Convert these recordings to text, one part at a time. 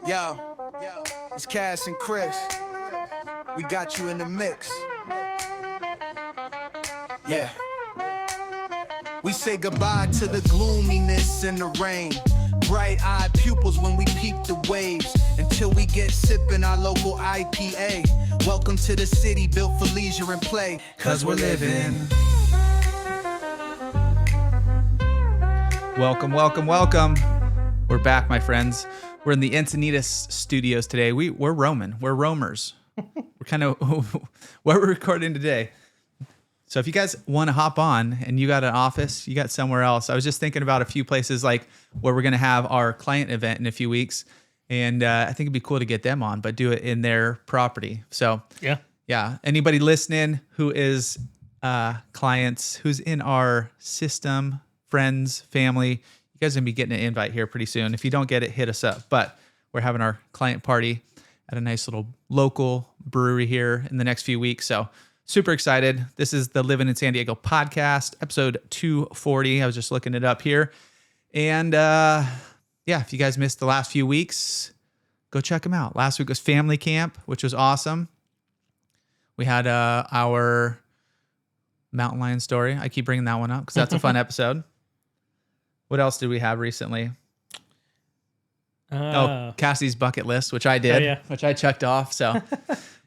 Yo, it's Cass and Chris. We got you in the mix. Yeah. We say goodbye to the gloominess and the rain. Bright-eyed pupils when we peep the waves. Until we get sipping our local IPA. Welcome to the city built for leisure and play. Cause we're living. Welcome, welcome, welcome. We're back, my friends. We're in the Encinitas studios today. We're roaming. We're roamers. We're kind of what we're recording today. So if you guys want to hop on and you got an office, you got somewhere else. I was just thinking about a few places like where we're going to have our client event in a few weeks. And I think it'd be cool to get them on, but do it in their property. So yeah. Anybody listening who is clients, who's in our system, friends, family, you guys are going to be getting an invite here pretty soon. If you don't get it, hit us up. But we're having our client party at a nice little local brewery here in the next few weeks. So super excited. This is the Livin in San Diego podcast, episode 240. I was just looking it up here. And if you guys missed the last few weeks, go check them out. Last week was family camp, which was awesome. We had our mountain lion story. I keep bringing that one up because that's a fun episode. What else did we have recently? Cassie's bucket list, which I did, which I checked off. So,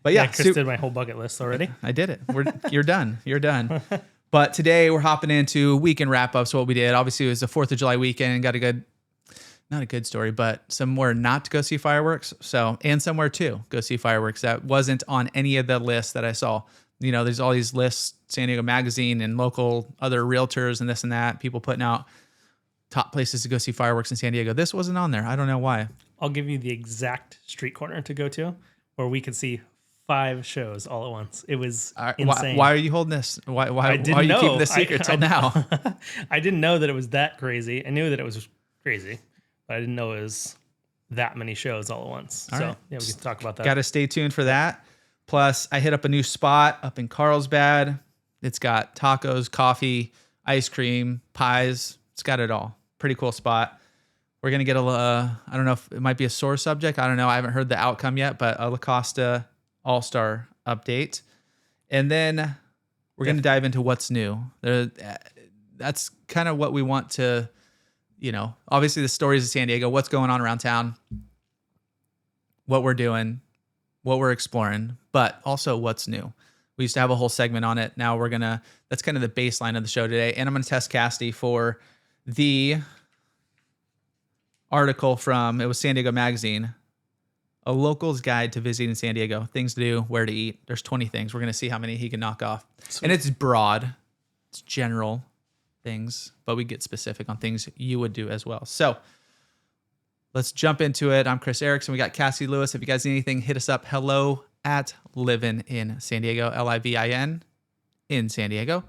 but yeah, Chris did my whole bucket list already. I did it. You're done. You're done. But today we're hopping into weekend wrap ups. What we did, obviously, it was the 4th of July weekend. Got not a good story, but somewhere not to go see fireworks. So, and somewhere to go see fireworks that wasn't on any of the lists that I saw. You know, there's all these lists, San Diego Magazine and local other realtors and this and that, people putting out top places to go see fireworks in San Diego. This wasn't on there. I don't know why. I'll give you the exact street corner to go to where we could see 5 shows all at once. It was insane. Why are you holding this? Why are you keeping this secret till now? I didn't know that it was that crazy. I knew that it was crazy, but I didn't know it was that many shows all at once. All right. Yeah, we can talk about that. Got to stay tuned for that. Plus, I hit up a new spot up in Carlsbad. It's got tacos, coffee, ice cream, pies. It's got it all. Pretty cool spot. We're going to get I don't know if it might be a sore subject. I don't know. I haven't heard the outcome yet, but a La Costa All-Star update. And then we're going to dive into what's new. That's kind of what we want to, obviously the stories of San Diego, what's going on around town, what we're doing, what we're exploring, but also what's new. We used to have a whole segment on it. Now that's kind of the baseline of the show today. And I'm going to test Cassidy for the article it was San Diego Magazine, a local's guide to visiting San Diego, things to do, where to eat. There's 20 things. We're going to see how many he can knock off. Sweet. And it's broad. It's general things, but we get specific on things you would do as well. So let's jump into it. I'm Chris Erickson. We got Cassie Lewis. If you guys need anything, hit us up. Hello at Livin in San Diego, Livin in San Diego.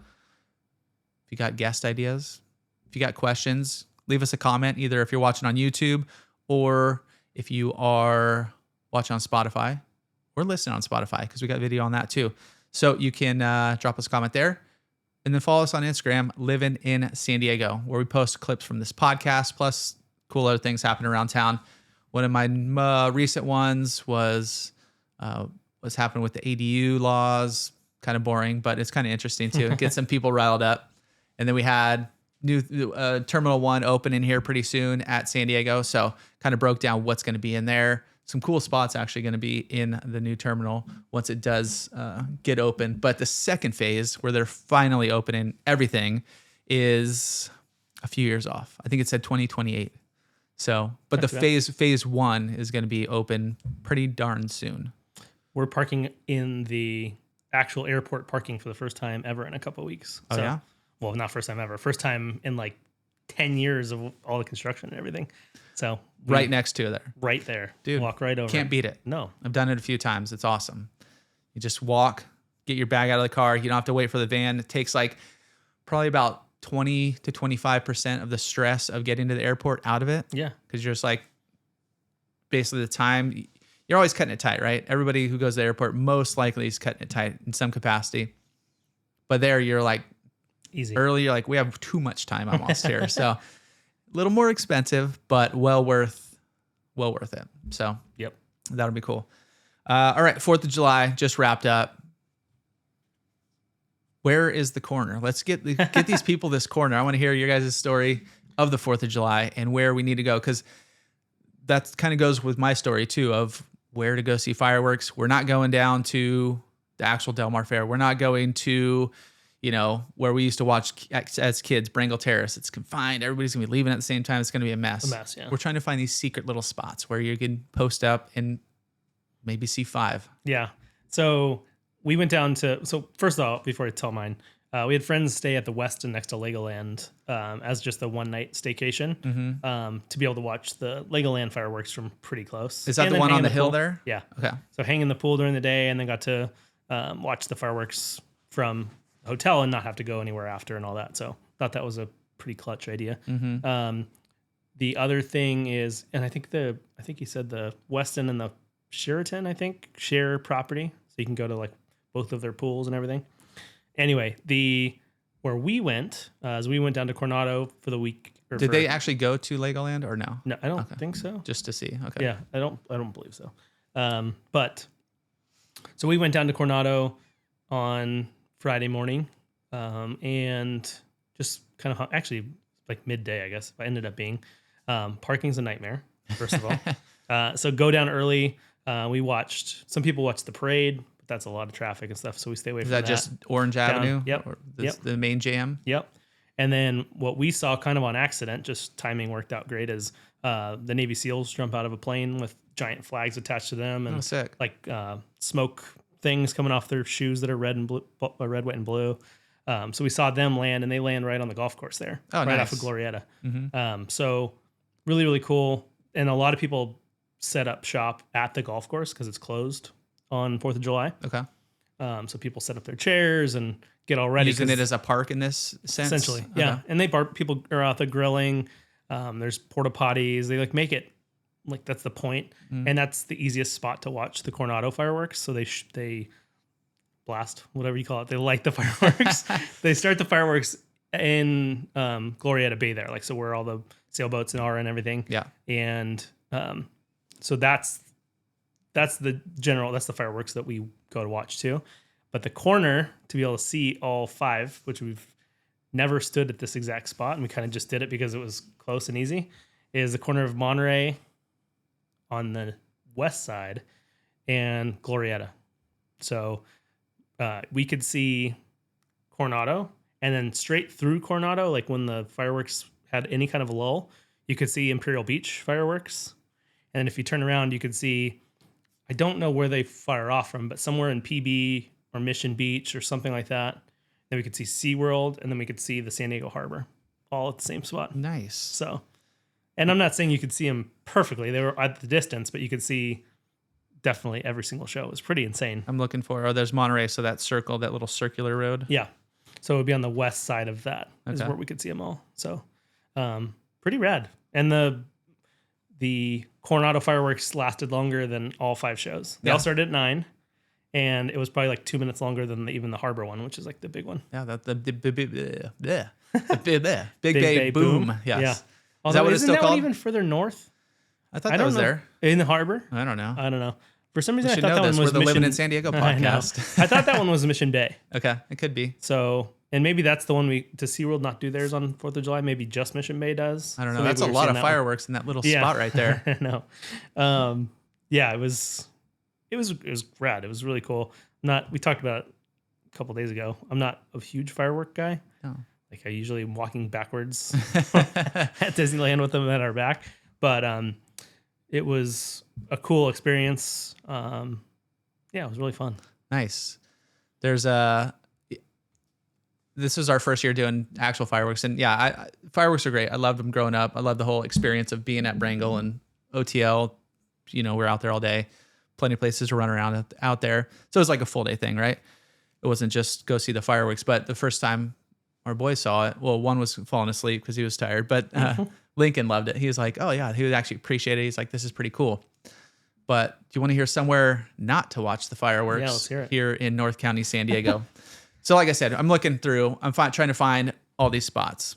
If you got guest ideas, if you got questions, leave us a comment, either if you're watching on YouTube or if you are watching on Spotify or listening on Spotify, because we got video on that too. So you can drop us a comment there. And then follow us on Instagram, Livin in San Diego, where we post clips from this podcast, plus cool other things happening around town. One of my recent ones was what's happening with the ADU laws. Kind of boring, but it's kind of interesting too. Get some people riled up. And then we had new Terminal 1 opening here pretty soon at San Diego. So kind of broke down what's going to be in there. Some cool spots actually going to be in the new terminal once it does get open. But the second phase, where they're finally opening everything, is a few years off. I think it said 2028. So, but the phase 1 is going to be open pretty darn soon. We're parking in the actual airport parking for the first time ever in a couple of weeks. Oh, yeah? Well, not first time ever. First time in like 10 years of all the construction and everything. So right next to there. Right there. Dude, walk right over. Can't beat it. No. I've done it a few times. It's awesome. You just walk, get your bag out of the car. You don't have to wait for the van. It takes like probably about 20 to 25% of the stress of getting to the airport out of it. Yeah. Because you're just like, basically the time, you're always cutting it tight, right? Everybody who goes to the airport most likely is cutting it tight in some capacity. But there you're like, easy. Early, you're like, we have too much time almost here. So a little more expensive, but well worth well worth it. So Yep. that'll be cool. All right, 4th of July just wrapped up. Where is the corner? Let's get these people this corner. I want to hear your guys' story of the 4th of July and where we need to go, because that kind of goes with my story too of where to go see fireworks. We're not going down to the actual Del Mar Fair. We're not going to, where we used to watch as kids, Brangle Terrace. It's confined. Everybody's going to be leaving at the same time. It's going to be a mess. Yeah. We're trying to find these secret little spots where you can post up and maybe see 5. Yeah. So we went down to, first of all, before I tell mine, we had friends stay at the Westin next to Legoland as just a one-night staycation to be able to watch the Legoland fireworks from pretty close. Is that the one on the hill pool there? Yeah. Okay. So hang in the pool during the day and then got to watch the fireworks from the hotel and not have to go anywhere after and all that. So thought that was a pretty clutch idea. The other thing is, and I think he said the Westin and the Sheraton, I think, share property. So you can go to like both of their pools and everything. Anyway, where we went, as we went down to Coronado for the week. Did they actually go to Legoland or no? No, I don't think so. Just to see. Okay. Yeah, I don't believe so. But so we went down to Coronado on Friday morning, and just kind of actually like midday, I guess. It ended up being parking's a nightmare. First of all, so go down early. Some people watched the parade. That's a lot of traffic and stuff, so we stay away from that. Is that just Orange Avenue? Yep. Or the main jam? Yep. And then what we saw kind of on accident, just timing worked out great, is the Navy SEALs jump out of a plane with giant flags attached to them and sick. like smoke things coming off their shoes that are red, white, and blue. So we saw them land, and they land right on the golf course there, right nice. off of Glorieta. So really, really cool. And a lot of people set up shop at the golf course because it's closed on 4th of July. Okay. So people set up their chairs and get all ready. Using it as a park in this sense? Essentially, yeah. Okay. And people are out there grilling. There's porta potties. They like make it like that's the point. And that's the easiest spot to watch the Coronado fireworks. So they blast, whatever you call it. They light the fireworks. They start the fireworks in Glorieta Bay there. Like, so where all the sailboats are and everything. Yeah. And so that's the fireworks that we go to watch too. But the corner to be able to see all 5, which we've never stood at this exact spot, and we kind of just did it because it was close and easy, is the corner of Monterey on the west side and Glorieta. So we could see Coronado, and then straight through Coronado, like when the fireworks had any kind of a lull, you could see Imperial Beach fireworks. And if you turn around, you could see, I don't know where they fire off from, but somewhere in PB or Mission Beach or something like that. Then we could see SeaWorld, and then we could see the San Diego Harbor all at the same spot. Nice. So, and I'm not saying you could see them perfectly. They were at the distance, but you could see definitely every single show. It was pretty insane. I'm looking for, there's Monterey, so that little circular road. Yeah. So it would be on the west side of that is Okay. where we could see them all. So pretty rad. And the Coronado fireworks lasted longer than all 5 shows. They all started at 9, and it was probably like 2 minutes longer than even the Harbor one, which is like the big one. Yeah, the Big Bay Boom. Yes. Yeah. Is Although, that what it's isn't still that one called? even further north? I thought I that don't was know. there. In the Harbor? I don't know. I don't know. For some reason, We I should thought know that this. one was We're the Mission. Livin in San Diego I know. podcast. I thought that one was Mission Bay. Okay, it could be. So, and maybe that's the one does SeaWorld not do theirs on 4th of July? Maybe just Mission Bay does. I don't know. So maybe That's a we were lot seeing of that one. fireworks in that little spot right there. I know. Yeah, it was rad. It was really cool. We talked about it a couple days ago. I'm not a huge firework guy. Oh. Like I usually am walking backwards at Disneyland with them at our back. But it was a cool experience. Yeah, it was really fun. Nice. This is our first year doing actual fireworks, and yeah, fireworks are great. I loved them growing up. I love the whole experience of being at Brangle and OTL. We're out there all day. Plenty of places to run around out there. So it was like a full day thing, right? It wasn't just go see the fireworks. But the first time our boys saw it, well, one was falling asleep because he was tired, but Lincoln loved it. He was like, oh yeah, he would actually appreciate it. He's like, this is pretty cool. But do you want to hear somewhere not to watch the fireworks? Yeah, let's hear it. Here in North County, San Diego. So like I said, I'm looking through, trying to find all these spots.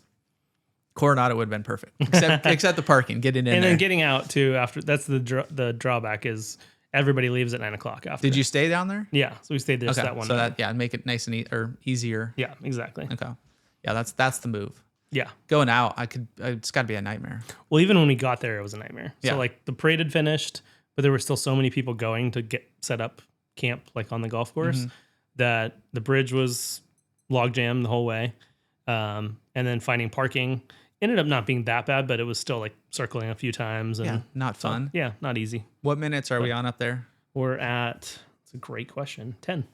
Coronado would have been perfect, except the parking, getting in And there. then getting out too after. That's the drawback is everybody leaves at 9 o'clock after. Did you stay down there? Yeah, so we stayed there just that one so night. that make it nice and or easier. Yeah, exactly. Okay, yeah, that's the move. Yeah. Going out, it's got to be a nightmare. Well, even when we got there, it was a nightmare. Yeah. So like the parade had finished, but there were still so many people going to get set up camp like on the golf course that the bridge was log jammed the whole way. And then finding parking ended up not being that bad, but it was still like circling a few times and Yeah, not fun. yeah, not easy. What minutes are we on up there? We're at, it's a great question, 10.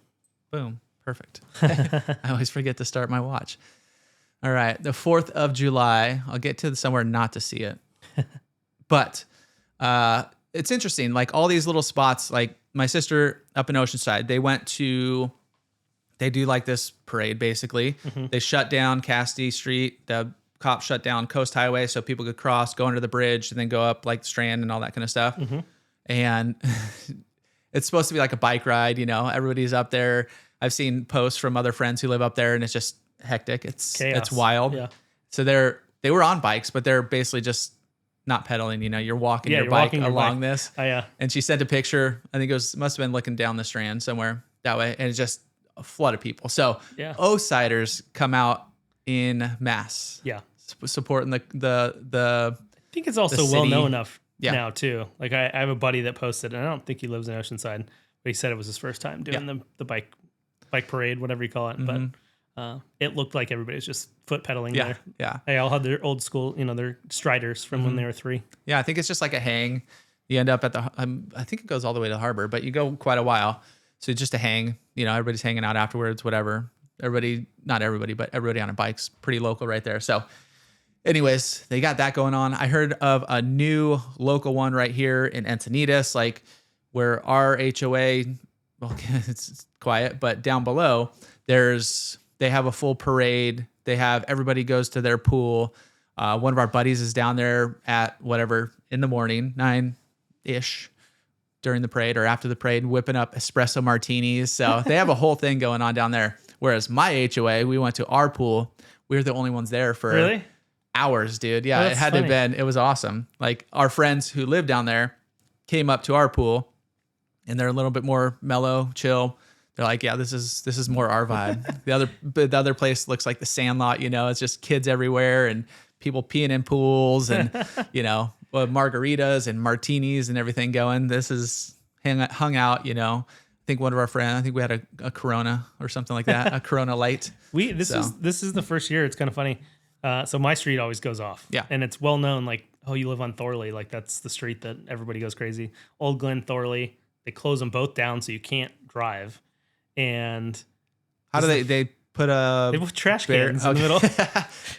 Boom, perfect. I always forget to start my watch. All right, the 4th of July. I'll get to somewhere not to see it. But it's interesting. Like all these little spots, like my sister up in Oceanside, they do like this parade basically. They shut down Cassidy Street. The cops shut down Coast Highway so people could cross, go under the bridge, and then go up like the Strand and all that kind of stuff. And it's supposed to be like a bike ride, everybody's up there. I've seen posts from other friends who live up there and it's just hectic. It's Chaos. It's wild. Yeah. So they were on bikes, but they're basically just not pedaling. You're walking your bike along this. Oh yeah. And she sent a picture. I think must have been looking down the Strand somewhere that way, and it's just a flood of people. So Yeah. O-siders come out in mass, Yeah. supporting the. I think it's also the well city. known enough Yeah. now too. Like I have a buddy that posted, and I don't think he lives in Oceanside, but he said it was his first time doing the bike parade, whatever you call it. But it looked like everybody was just foot pedaling Yeah, there. yeah, They all had their old school, their striders from when they were 3. yeah. I think it's just like a hang. You end up at the. I think it goes all the way to the harbor, but you go quite a while. So just a hang. Everybody's hanging out afterwards. Whatever. Not everybody, but everybody on a bike's pretty local right there. So, anyways, they got that going on. I heard of a new local one right here in Encinitas, like where our HOA. Well, it's quiet, but down below they have a full parade. They have everybody goes to their pool. One of our buddies is down there at whatever in the morning, 9-ish during the parade or after the parade, whipping up espresso martinis. So they have a whole thing going on down there. Whereas my HOA, we went to our pool. We were the only ones there for hours, dude. Yeah, Oh, it had to have been. It was awesome. Like our friends who live down there came up to our pool, and they're a little bit more mellow, chill. They're like, yeah, this is more our vibe. The other place looks like the Sandlot. It's just kids everywhere and people peeing in pools and margaritas and martinis and everything going. This is hung out. I think one of our friends. I think we had a Corona or something like that, a Corona Light. This is the first year. It's kind of funny. So my street always goes off. Yeah, and it's well known. Like, oh, you live on Thorley. Like that's the street that everybody goes crazy. Old Glen, Thorley. They close them both down so you can't drive. And how do they put they put trash cans in the middle.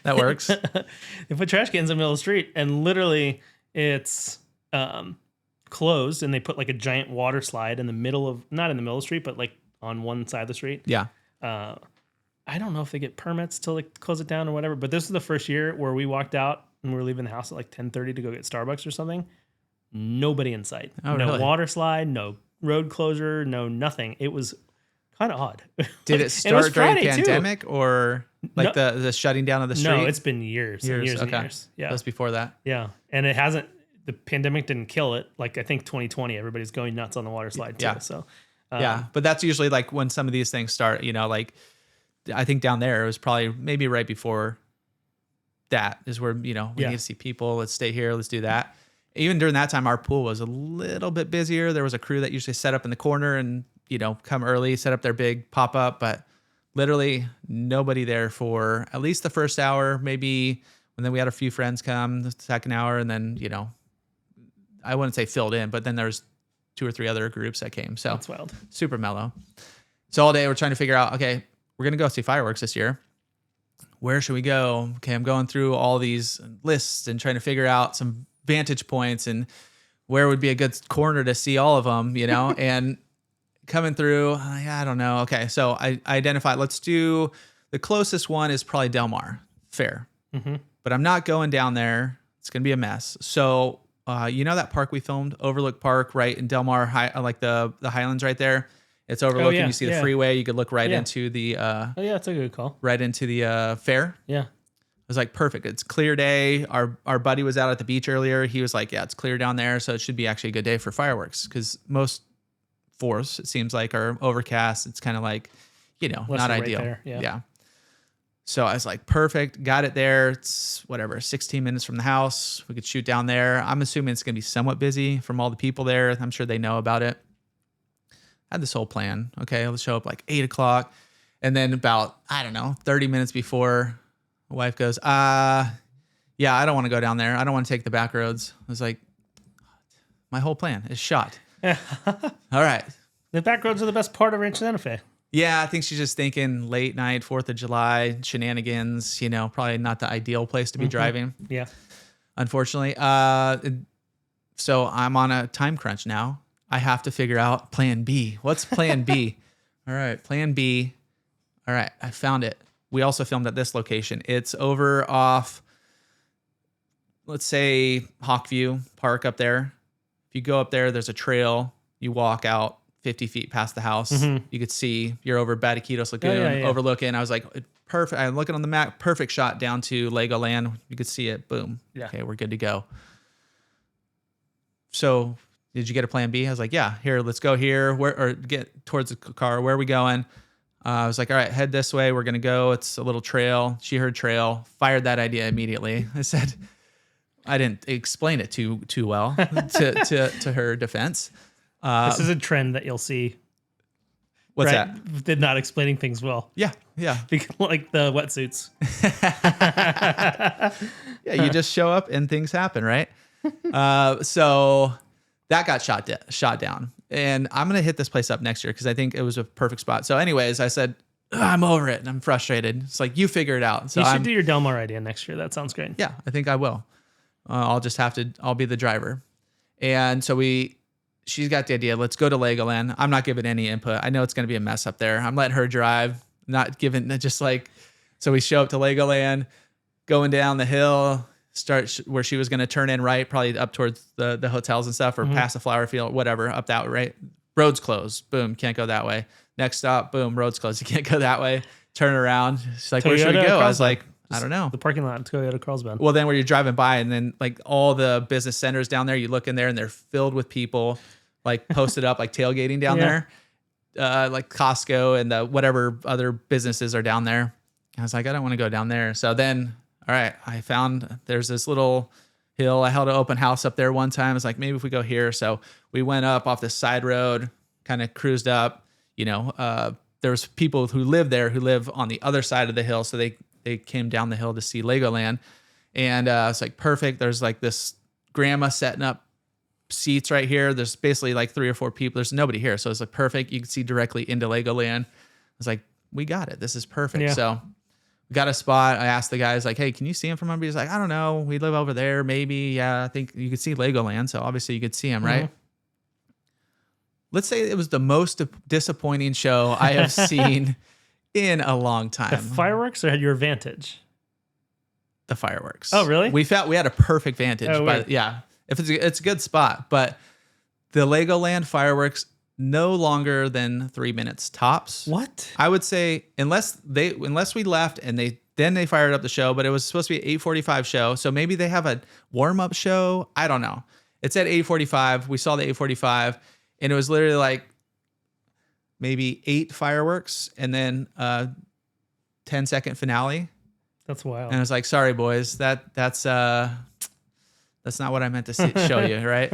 That works. They put trash cans in the middle of the street, and literally it's closed, and they put like a giant water slide in the middle of, not in the middle of the street, but like on one side of the street. Yeah. I don't know if they get permits to like close it down or whatever, but this is the first year where we walked out and we were leaving the house at like 10:30 to go get Starbucks or something. Nobody in sight. Oh, no really? water slide, no road closure, no nothing. It was kind of odd. Did it start during Friday, pandemic or like the shutting down of the street? No, it's been years and years and years. Yeah. That was before that. Yeah. And it hasn't, the pandemic didn't kill it. Like I think 2020, everybody's going nuts on the water slide too. Yeah. So yeah. But that's usually like when some of these things start, like I think down there it was probably maybe right before that is where, we need to see people. Let's stay here. Let's do that. Even during that time, our pool was a little bit busier. There was a crew that usually set up in the corner and, come early, set up their big pop up, but literally nobody there for at least the first hour, maybe. And then we had a few friends come the second hour, and then, I wouldn't say filled in, but then there's 2 or 3 other groups that came. So that's wild. Super mellow. So all day we're trying to figure out, okay, we're going to go see fireworks this year. Where should we go? Okay, I'm going through all these lists and trying to figure out some vantage points and where would be a good corner to see all of them, and coming through, I don't know. Okay, so I identified, let's do, the closest one is probably Del Mar. Fair. Mm-hmm. But I'm not going down there. It's going to be a mess. So, that park we filmed, Overlook Park, right in Del Mar, like the Highlands right there. It's overlooking. You see the freeway. You could look right into the. That's a good call. Right into the fair. Yeah. was like, perfect. It's clear day. Our buddy was out at the beach earlier. He was like, yeah, it's clear down there. So it should be actually a good day for fireworks because most fourths, it seems like, are overcast. It's kind of like, not ideal. Right there, yeah. So I was like, perfect. Got it there. It's 16 minutes from the house. We could shoot down there. I'm assuming it's going to be somewhat busy from all the people there. I'm sure they know about it. I had this whole plan. Okay, let's show up like 8 o'clock. And then about, 30 minutes before, my wife goes, yeah, I don't want to go down there. I don't want to take the back roads. I was like, my whole plan is shot. All right. The back roads are the best part of Rancho Santa Fe. Yeah, I think she's just thinking late night, 4th of July, shenanigans, probably not the ideal place to be driving. Yeah. Unfortunately. So I'm on a time crunch now. I have to figure out plan B. What's plan B? All right, plan B. All right, I found it. We also filmed at this location. It's over off, let's say, Hawkview Park up there. If you go up there, there's a trail. You walk out 50 feet past the house. Mm-hmm. You could see you're over Batiquitos Lagoon, overlooking. I was like, perfect. I'm looking on the map. Perfect shot down to Legoland. You could see it. Boom. Yeah. Okay, we're good to go. So did you get a plan B? I was like, yeah, here, let's go here. Or get towards the car. Where are we going? I was like, all right, head this way. We're going to go. It's a little trail. She heard trail, fired that idea immediately. I said, I didn't explain it too well to her defense. This is a trend that you'll see. What's that? Did not explaining things well. Yeah. Like the wetsuits. Yeah, you just show up and things happen, right? So that got shot down. And I'm going to hit this place up next year because I think it was a perfect spot. So anyways, I said, I'm over it and I'm frustrated. It's like, you figure it out. So you should do your Del Mar idea next year. That sounds great. Yeah, I think I will. I'll be the driver. And so she's got the idea. Let's go to Legoland. I'm not giving any input. I know it's going to be a mess up there. I'm letting her drive, not giving, just like, so we show up to Legoland, going down the hill, start where she was going to turn in right, probably up towards the hotels and stuff, or past the flower field, whatever, up that way, right? Roads closed. Boom, can't go that way. Next stop, boom, roads closed. You can't go that way. Turn around. She's like, where should we go? I was like, I don't know. The parking lot to go to Carlsbad. Well, then where you're driving by and then like all the business centers down there, you look in there and they're filled with people like posted up, like tailgating down there, like Costco and the whatever other businesses are down there. I was like, I don't want to go down there. So then, all right, I found there's this little hill. I held an open house up there one time. I was like, maybe if we go here. So we went up off this side road, kind of cruised up, there's people who live there who live on the other side of the hill. So they came down the hill to see Legoland. And it's like, perfect. There's like this grandma setting up seats right here. There's basically like 3 or 4 people. There's nobody here. So it's like perfect. You can see directly into Legoland. I was like, we got it. This is perfect. Yeah. So we got a spot. I asked the guys like, hey, can you see him from under? He's like, I don't know. We live over there. Maybe. Yeah, I think you could see Legoland. So obviously you could see him, right? Let's say it was the most disappointing show I have seen in a long time. The fireworks or had your vantage? The fireworks. Oh, really? We had a perfect vantage. Oh, but yeah, if it's a good spot. But the Legoland fireworks, no longer than 3 minutes tops. What? I would say unless we left and they fired up the show, but it was supposed to be an 8:45 show. So maybe they have a warm-up show. I don't know. It's at 8:45. We saw the 8:45 and it was literally like maybe 8 fireworks and then 10-second finale. That's wild. And I was like, sorry, boys, that's not what I meant to show you, right?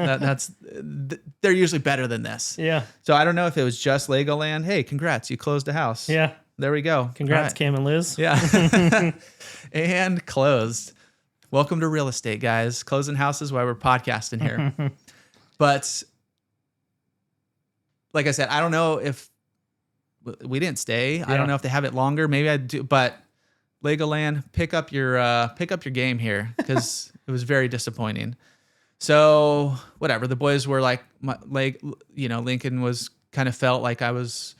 They're usually better than this. Yeah. So I don't know if it was just Legoland. Hey, congrats, you closed a house. Yeah. There we go. Congrats, Cam and Liz. Yeah. And closed. Welcome to real estate, guys. Closing houses while we're podcasting here. But like I said, I don't know if we didn't stay. I don't know if they have it longer. Maybe I do, but Legoland, pick up your game here because it was very disappointing. So whatever, the boys were like, Lincoln was kind of felt like I was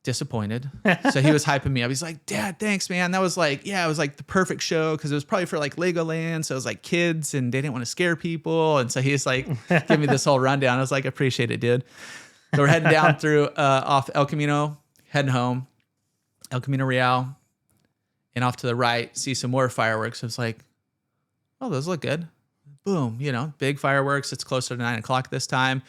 disappointed. So he was hyping me up. He's like, Dad, thanks, man. That was like, it was like the perfect show because it was probably for like Legoland. So it was like kids and they didn't want to scare people. And so he's like, give me this whole rundown. I was like, appreciate it, dude. So we're heading down through off El Camino, heading home, El Camino Real. and off to the right, see some more fireworks. It's like, oh, those look good. Boom, big fireworks. It's closer to 9:00 this time.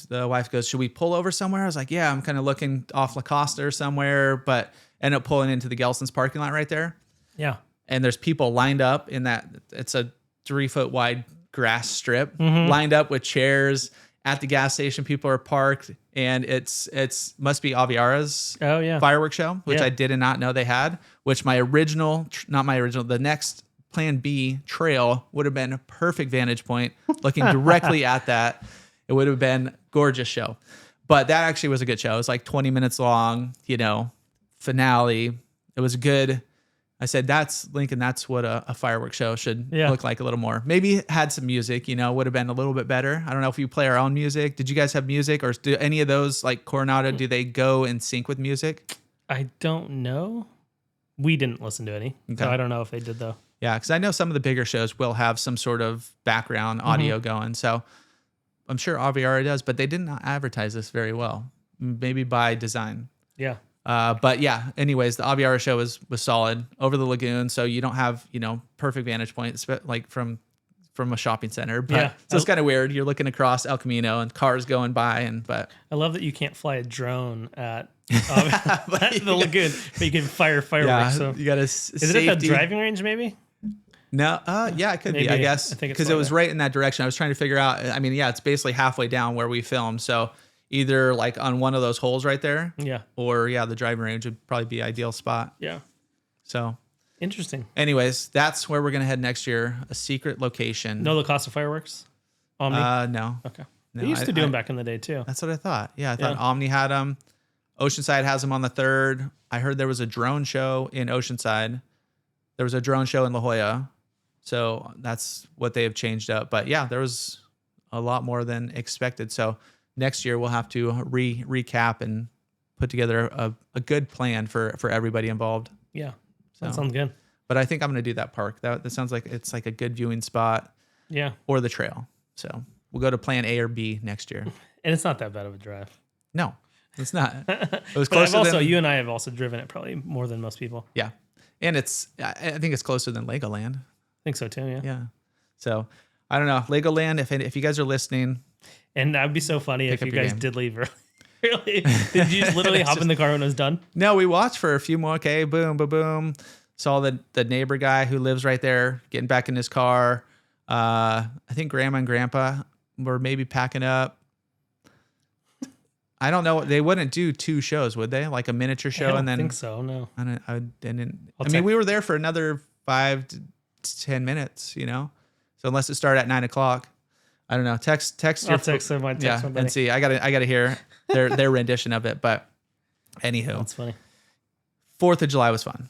The wife goes, should we pull over somewhere? I was like, yeah, I'm kind of looking off La Costa or somewhere, but end up pulling into the Gelson's parking lot right there. Yeah. And there's people lined up in that. It's a 3-foot wide grass strip, lined up with chairs at the gas station. People are parked, and it's must be Aviara's fireworks show, which I did not know they had. Which the next Plan B trail would have been a perfect vantage point, looking directly at that. It would have been gorgeous show, but that actually was a good show. It was like 20 minutes long, finale. It was good. I said, that's Lincoln. That's what a fireworks show should look like a little more. Maybe had some music, would have been a little bit better. I don't know if you play our own music. Did you guys have music, or do any of those like Coronado, do they go in sync with music? I don't know. We didn't listen to any. Okay. So I don't know if they did though. Yeah. Cause I know some of the bigger shows will have some sort of background audio going. So I'm sure Aviara does, but they did not advertise this very well, maybe by design. Yeah. But yeah, anyways, the Aviara show was solid over the lagoon. So you don't have, perfect vantage points like from a shopping center, but so it's kind of weird. You're looking across El Camino and cars going by, but I love that you can't fly a drone at the lagoon, but you can fire fireworks. Yeah, so you got to. Is it at the driving range? Maybe. No, yeah, it could be. I guess because it was right in that direction. I was trying to figure out. I mean, yeah, it's basically halfway down where we filmed. So either like on one of those holes right there, or the driving range would probably be ideal spot. Yeah. So interesting. Anyways, that's where we're gonna head next year. A secret location. No, the cost of fireworks. Omni? No. Okay. No, They used to do them back in the day too. That's what I thought. Yeah, I thought Omni had them. Oceanside has them on the 3rd. I heard there was a drone show in Oceanside. There was a drone show in La Jolla. So that's what they have changed up. But yeah, there was a lot more than expected. So next year we'll have to recap and put together a good plan for everybody involved. Yeah, that sounds good. But I think I'm going to do that park. That sounds like it's like a good viewing spot. Yeah. Or the trail. So we'll go to plan A or B next year. And it's not that bad of a drive. No, it's not. It was closer you and I have also driven it probably more than most people. Yeah. And I think it's closer than Legoland. I think so too, yeah. Yeah. So I don't know. Legoland, if you guys are listening. And that would be so funny if you guys did leave early. Really? Did you just literally hop in the car when it was done? No, we watched for a few more. Okay, boom, boom, boom. Saw the neighbor guy who lives right there getting back in his car. I think Grandma and Grandpa were maybe packing up. I don't know. They wouldn't do 2 shows, would they? Like a miniature show and then. I don't think so. No. I mean, we were there for another 5 to 10 minutes. So unless it started at 9:00, I don't know. Text. I'll text them. My text my buddy. And see. I gotta hear their rendition of it. But anywho, that's funny. 4th of July was fun.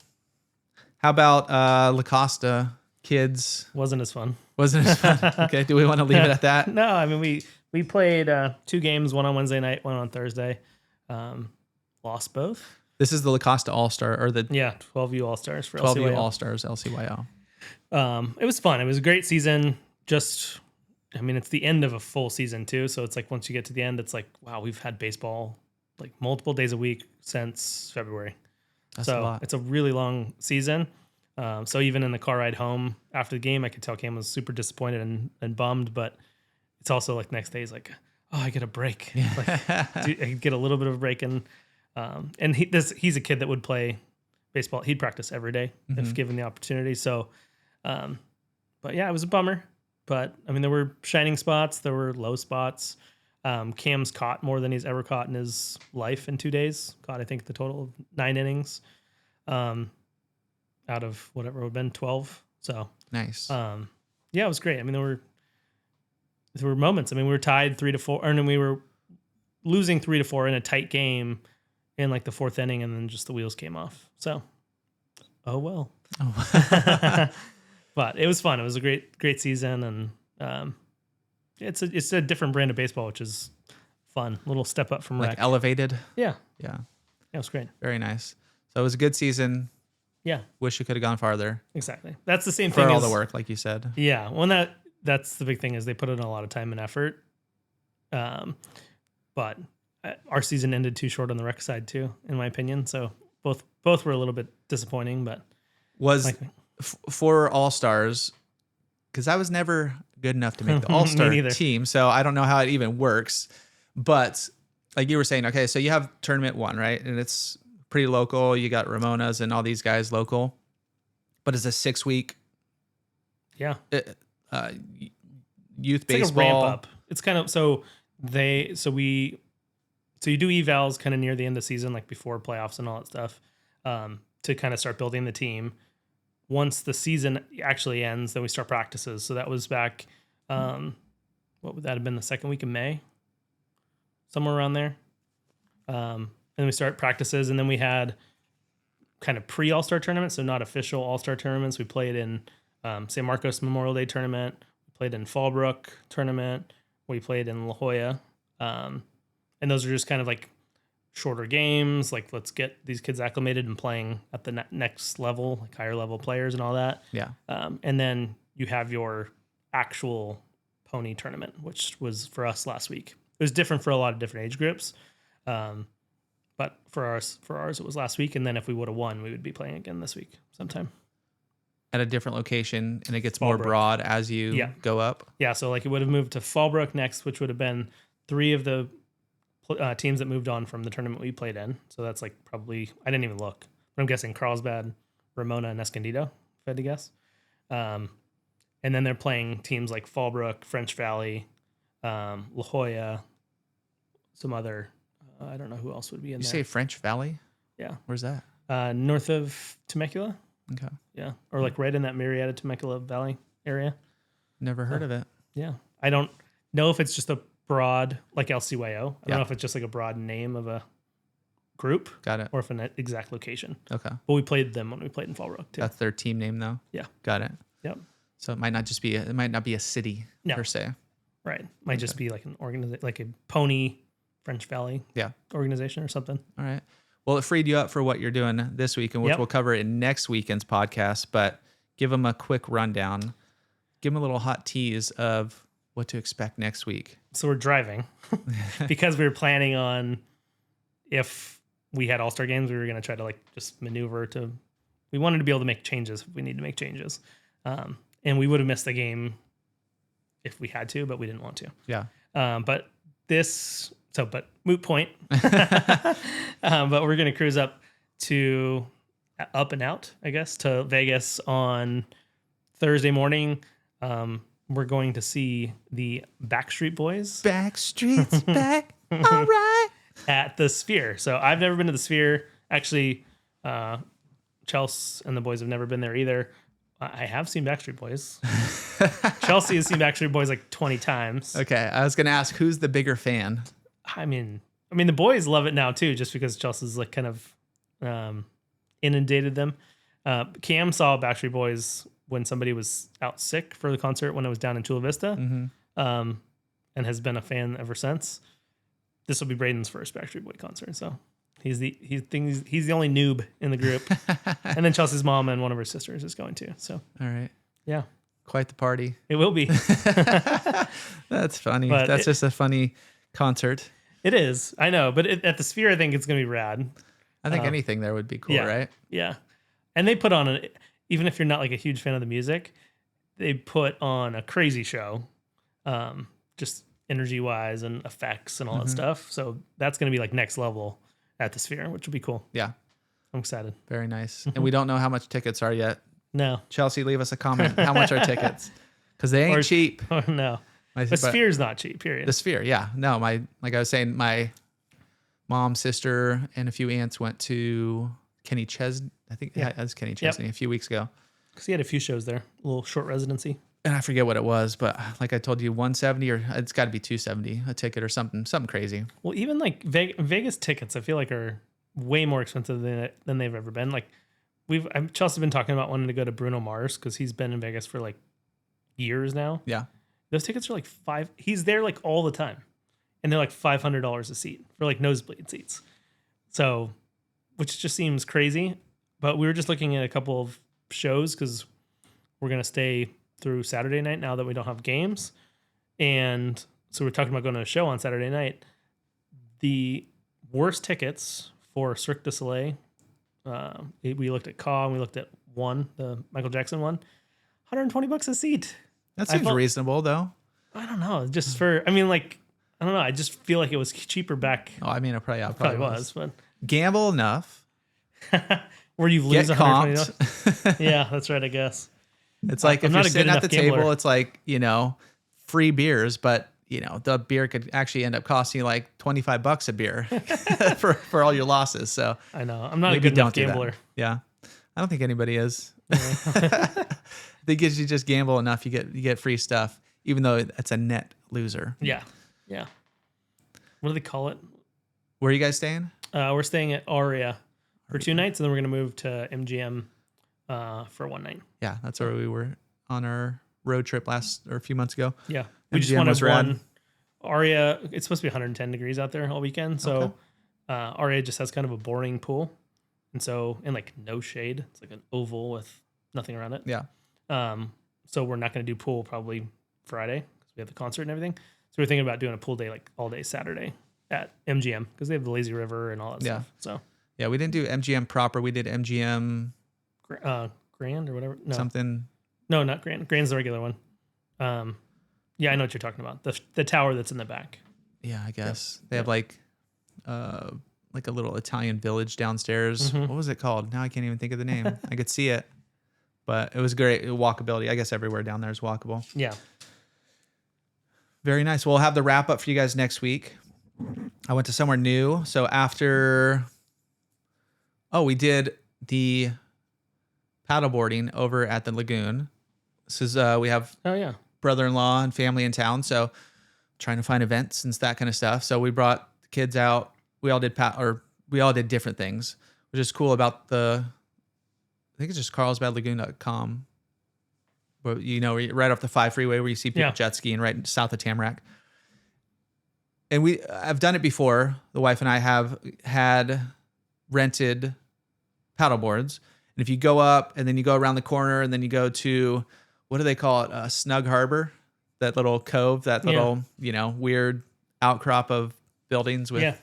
How about La Costa kids? Wasn't as fun. Okay. Do we want to leave it at that? No. I mean, we played 2 games. One on Wednesday night. One on Thursday. Lost both. This is the La Costa All Star 12U All Stars for 12U All Stars LCYO. It was fun. It was a great season. It's the end of a full season too. So it's like once you get to the end, it's like, wow, we've had baseball like multiple days a week since February. That's a lot. It's a really long season. So even in the car ride home after the game, I could tell Cam was super disappointed and bummed, but it's also like next day he's like, oh, I get a break. Yeah. Like, I get a little bit of a break. And he's a kid that would play baseball. He'd practice every day if given the opportunity. So, but yeah, it was a bummer. But I mean, there were shining spots. There were low spots. Cam's caught more than he's ever caught in his life in 2 days. Caught, I think, the total of 9 innings out of whatever it would have been, 12. So nice. Yeah, it was great. I mean, there were moments. I mean, we were tied 3-4, and then we were losing 3-4 in a tight game in like the 4th inning, and then just the wheels came off. So, oh well. Oh. But it was fun. It was a great season, and it's a different brand of baseball, which is fun. A little step up from like rec. Elevated. Yeah, yeah, it was great. Very nice. So it was a good season. Yeah, wish you could have gone farther. Exactly. That's the same for thing all as, the work, like you said. Yeah, well, that's the big thing is they put in a lot of time and effort. But our season ended too short on the rec side too, in my opinion. So both were a little bit disappointing, but Was for All-Stars, because I was never good enough to make the All-Star team, so I don't know how it even works. But like you were saying, okay, so you have tournament 1, right? And it's pretty local. You got Ramona's and all these guys local. But it's a 6-week yeah, youth it's baseball. like a ramp up. It's kind of so you do evals kind of near the end of the season, like before playoffs and all that stuff, to kind of start building the team. Once the season actually ends, then we start practices. So that was back, what would that have been, the second week of May? Somewhere around there. And then we start practices, and then we had kind of pre-All-Star tournaments, so not official All-Star tournaments. We played in San Marcos Memorial Day tournament. We played in Fallbrook tournament. We played in La Jolla. And those are just kind of like shorter games. Like, let's get these kids acclimated and playing at the next level, like higher level players and all that. Yeah. And then you have your actual pony tournament, which was for us last week. It was different for a lot of different age groups. But for ours, it was last week. And then if we would have won, we would be playing again this week sometime. At a different location, and it gets more broad as you go up. Yeah, so like it would have moved to Fallbrook next, which would have been 3 of the teams that moved on from the tournament we played in. So that's like probably, I didn't even look, but I'm guessing Carlsbad, Ramona, and Escondido, if I had to guess. And then they're playing teams like Fallbrook, French Valley, La Jolla, some other, I don't know who else would be in there. You say French Valley? Yeah. Where's that? North of Temecula. Okay. Yeah. Or like right in that Murrieta Temecula Valley area. Never heard of it. Yeah. I don't know if it's just a broad, like LCYO. I don't Yeah. know if it's just like a broad name of a group. Got it. Or if an exact location. Okay. But we played them when we played in Fallbrook too. That's their team name though? Yeah. Got it. Yep. So it might not just be it might not be a city per se. Right. Might just be like an organization, like a pony French Valley organization or something. All right. Well, it freed you up for what you're doing this week, and which we'll cover in next weekend's podcast, but give them a quick rundown. Give them a little hot tease of what to expect next week. So we're driving because we were planning on, if we had All-Star games, we were going to try to like just maneuver to, we wanted to be able to make changes if we need to make changes. And we would have missed the game if we had to, but we didn't want to. Yeah. But moot point. But we're going to cruise up and out, I guess, to Vegas on Thursday morning. We're going to see the Backstreet Boys. Backstreet's back. All right. At the Sphere. So I've never been to the Sphere. Actually, Chelsea and the boys have never been there either. I have seen Backstreet Boys. Chelsea has seen Backstreet Boys like 20 times. Okay. I was going to ask, who's the bigger fan? I mean, the boys love it now too, just because Chelsea's like kind of inundated them. Cam saw Backstreet Boys when somebody was out sick for the concert when it was down in Chula Vista, and has been a fan ever since. This will be Braden's first Backstreet Boy concert, so he's the only noob in the group. And then Chelsea's mom and one of her sisters is going too. So all right, yeah, quite the party. It will be. That's funny. But that's just a funny concert. It is. I know, but at the Sphere, I think it's going to be rad. I think anything there would be cool, right? Yeah. And they put on even if you're not like a huge fan of the music, they put on a crazy show, just energy wise and effects and all that stuff. So that's going to be like next level at the Sphere, which will be cool. Yeah. I'm excited. Very nice. And we don't know how much tickets are yet. No. Chelsea, leave us a comment. How much are tickets? Because they ain't cheap. Oh, no. The Sphere's not cheap, period. The Sphere, yeah. No, like I was saying, my mom, sister, and a few aunts went to Kenny Chesney. I think that's Kenny Chesney a few weeks ago. Because he had a few shows there, a little short residency. And I forget what it was, but like I told you, 170 or it's got to be 270 a ticket or something crazy. Well, even like Vegas tickets, I feel like are way more expensive than they've ever been. Like Chelsea's been talking about wanting to go to Bruno Mars because he's been in Vegas for like years now. Yeah. Those tickets are like he's there like all the time. And they're like $500 a seat for like nosebleed seats. So, which just seems crazy. But we were just looking at a couple of shows because we're going to stay through Saturday night now that we don't have games. And so we're talking about going to a show on Saturday night. The worst tickets for Cirque du Soleil We looked at Caw and we looked at the Michael Jackson one. $120 a seat. That seems reasonable, though. I don't know. Just for, I mean, like, I don't know. I just feel like it was cheaper back. Oh, I mean, it probably was. But gamble enough. Where you lose Get $120. Yeah, that's right, I guess. It's like if you're sitting at the table, it's like, free beers, but the beer could actually end up costing you like $25 a beer for all your losses. So I know I'm not a good enough gambler. Yeah, I don't think anybody is. I think if you just gamble enough, you get free stuff, even though it's a net loser. Yeah. What do they call it? Where are you guys staying? We're staying at Aria for 2 nights, and then we're gonna move to MGM for 1 night. Yeah, that's where we were on our road trip a few months ago. Yeah. We just wanted one. Aria, it's supposed to be 110 degrees out there all weekend. So Aria just has kind of a boring pool. And like no shade. It's like an oval with nothing around it. Yeah. So we're not going to do pool probably Friday because we have the concert and everything. So we're thinking about doing a pool day like all day Saturday at MGM because they have the lazy river and all that stuff. So yeah, we didn't do MGM proper. We did MGM Grand or whatever. No. Something. No, not Grand. Grand's the regular one. Yeah, I know what you're talking about. The tower that's in the back. Yeah, I guess. They have like a little Italian village downstairs. Mm-hmm. What was it called? Now I can't even think of the name. I could see it. But it was great. Walkability. I guess everywhere down there is walkable. Yeah. Very nice. We'll have the wrap up for you guys next week. I went to somewhere new. So we did the paddleboarding over at the lagoon. This is, we have brother-in-law and family in town. So trying to find events and that kind of stuff. So we brought the kids out. We all did different things, which is cool about I think it's just carlsbadlagoon.com. But right off the 5 freeway where you see people jet skiing right south of Tamarack. And I've done it before. The wife and I have had rented paddleboards. And if you go up and then you go around the corner and then you go to, what do they call it? Snug Harbor, that little cove, that little, weird outcrop of buildings with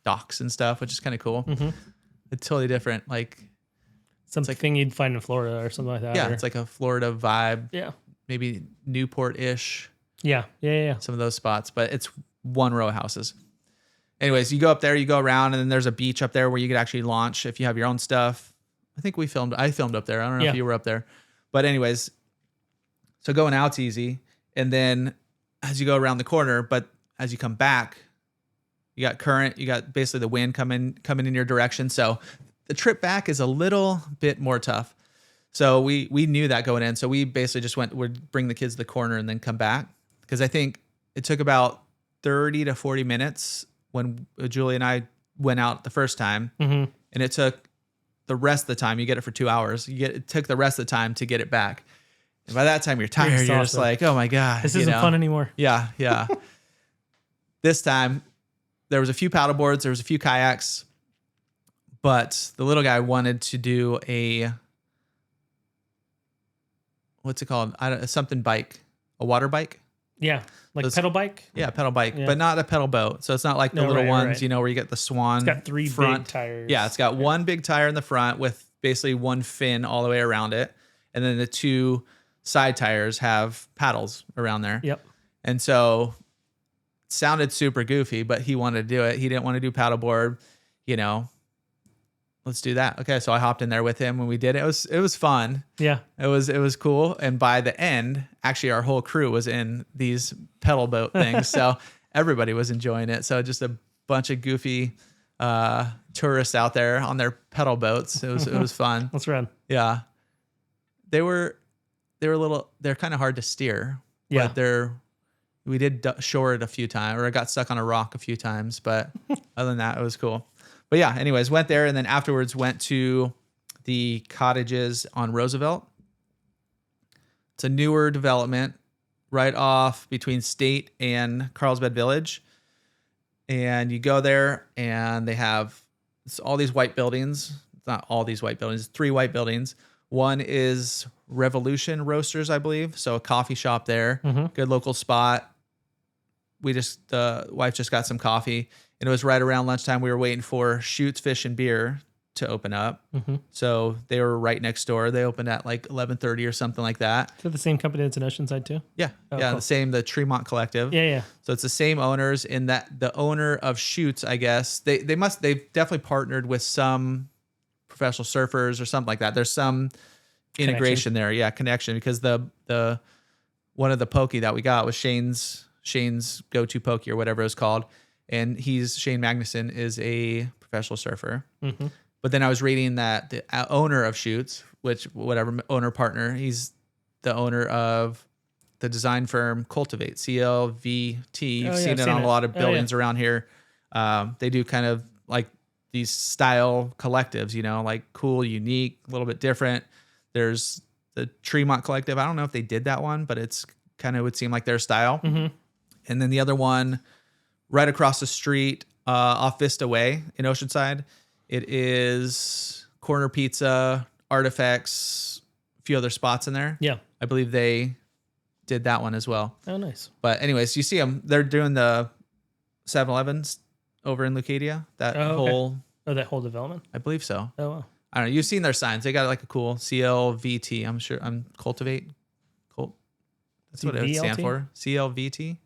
docks and stuff, which is kind of cool. Mm-hmm. It's totally different. Like something you'd find in Florida or something like that. Yeah, it's like a Florida vibe. Yeah. Maybe Newport-ish. Yeah. Some of those spots, but it's one row of houses. Anyways, you go up there, you go around, and then there's a beach up there where you could actually launch if you have your own stuff. I filmed up there. I don't know if you were up there. But anyways, so going out's easy. And then as you go around the corner, but as you come back, you got current, you got basically the wind coming in your direction. So the trip back is a little bit more tough. So we knew that going in. So we basically just would bring the kids to the corner and then come back. Because I think it took about 30 to 40 minutes when Julie and I went out the first time. Mm-hmm. And it took the rest of the time, you get it for 2 hours. It took the rest of the time to get it back. And by that time, you're tired. You're just like, oh my God. This isn't fun anymore. Yeah. This time, there was a few paddleboards. There was a few kayaks. But the little guy wanted to do what's it called? Something bike. A water bike? Yeah. Like pedal bike? Yeah, pedal bike. Yeah. But not a pedal boat. So it's not like the little ones, where you get the swan. It's got 3 front. big tires. Yeah, it's got one big tire in the front with basically one fin all the way around it. And then the 2 side tires have paddles around there. Yep. And so it sounded super goofy, but he wanted to do it. He didn't want to do paddleboard, Let's do that. Okay, so I hopped in there with him when we did it. It was fun. Yeah. It was cool. And by the end, actually our whole crew was in these pedal boat things. So everybody was enjoying it. So just a bunch of goofy tourists out there on their pedal boats. It was fun. That's rad. Yeah. They're kind of hard to steer. Yeah. But we did shore it a few times, or I got stuck on a rock a few times, but other than that, it was cool. But yeah, anyways, went there and then afterwards went to the Cottages on Roosevelt. It's a newer development right off between State and Carlsbad Village. And you go there and they have all these white buildings. Not all these white buildings, 3 white buildings. One is Revolution Roasters, I believe. So a coffee shop there, good local spot. The wife just got some coffee. And it was right around lunchtime. We were waiting for Shoots Fish and Beer to open up. So they were right next door. They opened at like 11:30 or something like that. Is it the same company that's in Oceanside too? Yeah. Oh, yeah. cool. The Tremont Collective. Yeah. So it's the same owners in that the owner of Shoots, I guess they've definitely partnered with some professional surfers or something like that. There's some integration there. Yeah. Connection, because the one of the pokey that we got was Shane's go-to pokey or whatever it's called. And Shane Magnuson is a professional surfer. But then I was reading that the owner of Shoots, whatever owner partner, he's the owner of the design firm Cultivate, CLVT. You've seen it on a lot of buildings around here. They do kind of like these style collectives, like cool, unique, a little bit different. There's the Tremont Collective. I don't know if they did that one, but it's kind of would seem like their style. And then the other one right across the street off Vista Way in Oceanside, it is Corner Pizza, Artifacts, a few other spots in there. Yeah. I believe they did that one as well. Oh, nice. But anyways, you see them. They're doing the 7-Elevens over in Leucadia. That whole development? I believe so. Oh, wow. I don't know. You've seen their signs. They got like a cool CLVT. I'm sure. Cultivate. That's what it would stand for. CLVT.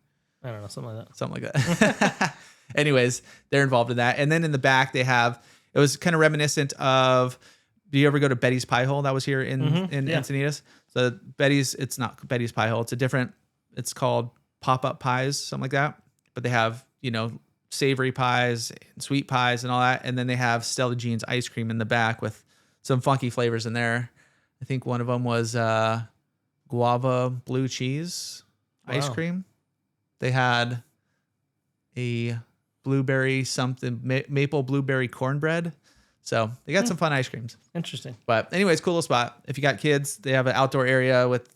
I don't know. Something like that. Something like that. Anyways, they're involved in that. And then in the back, they have, it was kind of reminiscent of, do you ever go to Betty's Pie Hole that was here in Encinitas? So it's not Betty's Pie Hole. It's called Pop-Up Pies, something like that. But they have, savory pies and sweet pies and all that. And then they have Stella Jean's ice cream in the back with some funky flavors in there. I think one of them was guava blue cheese ice cream. They had a blueberry maple blueberry cornbread. So they got some fun ice creams. Interesting. But anyways, cool little spot. If you got kids, they have an outdoor area with,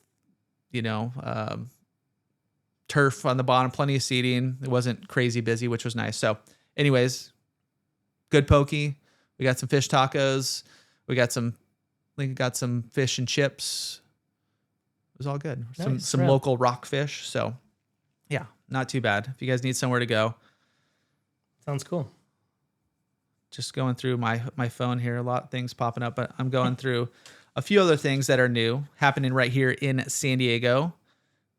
turf on the bottom, plenty of seating. It wasn't crazy busy, which was nice. So anyways, good pokey. We got some fish tacos. We got some fish and chips. It was all good. Nice. Some local rockfish. So yeah, not too bad. If you guys need somewhere to go. Sounds cool. Just going through my phone here, a lot of things popping up, but I'm going through a few other things that are new happening right here in San Diego.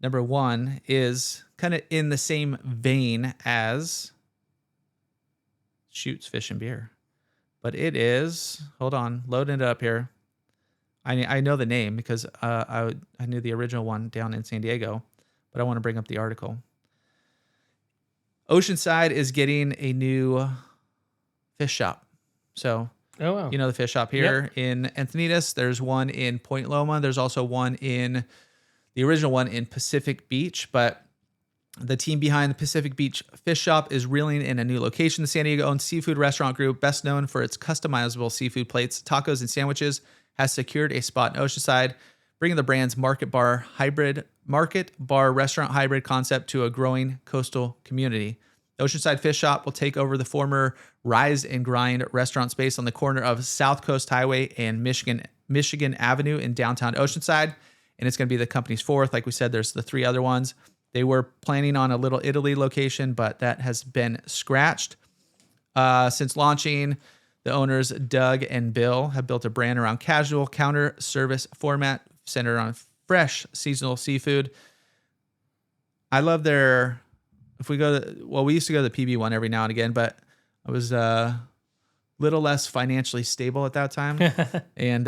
Number one is kind of in the same vein as Shoots Fish and Beer, but it is, hold on, loading it up here. I know the name because I knew the original one down in San Diego, but I want to bring up the article. Oceanside is getting a new fish shop. So, the fish shop here in Encinitas. There's one in Point Loma. There's also the original one in Pacific Beach, but the team behind the Pacific Beach Fish Shop is reeling in a new location. The San Diego-owned seafood restaurant group, best known for its customizable seafood plates, tacos, and sandwiches, has secured a spot in Oceanside, bringing the brand's market bar restaurant hybrid concept to a growing coastal community. The Oceanside Fish Shop will take over the former Rise and Grind restaurant space on the corner of South Coast Highway and Michigan Avenue in downtown Oceanside. And it's going to be the company's fourth. Like we said, there's the three other ones. They were planning on a Little Italy location, but that has been scratched. Since launching, the owners, Doug and Bill, have built a brand around casual counter service format centered on fresh seasonal seafood. I love we used to go to the PB one every now and again, but I was a little less financially stable at that time. And,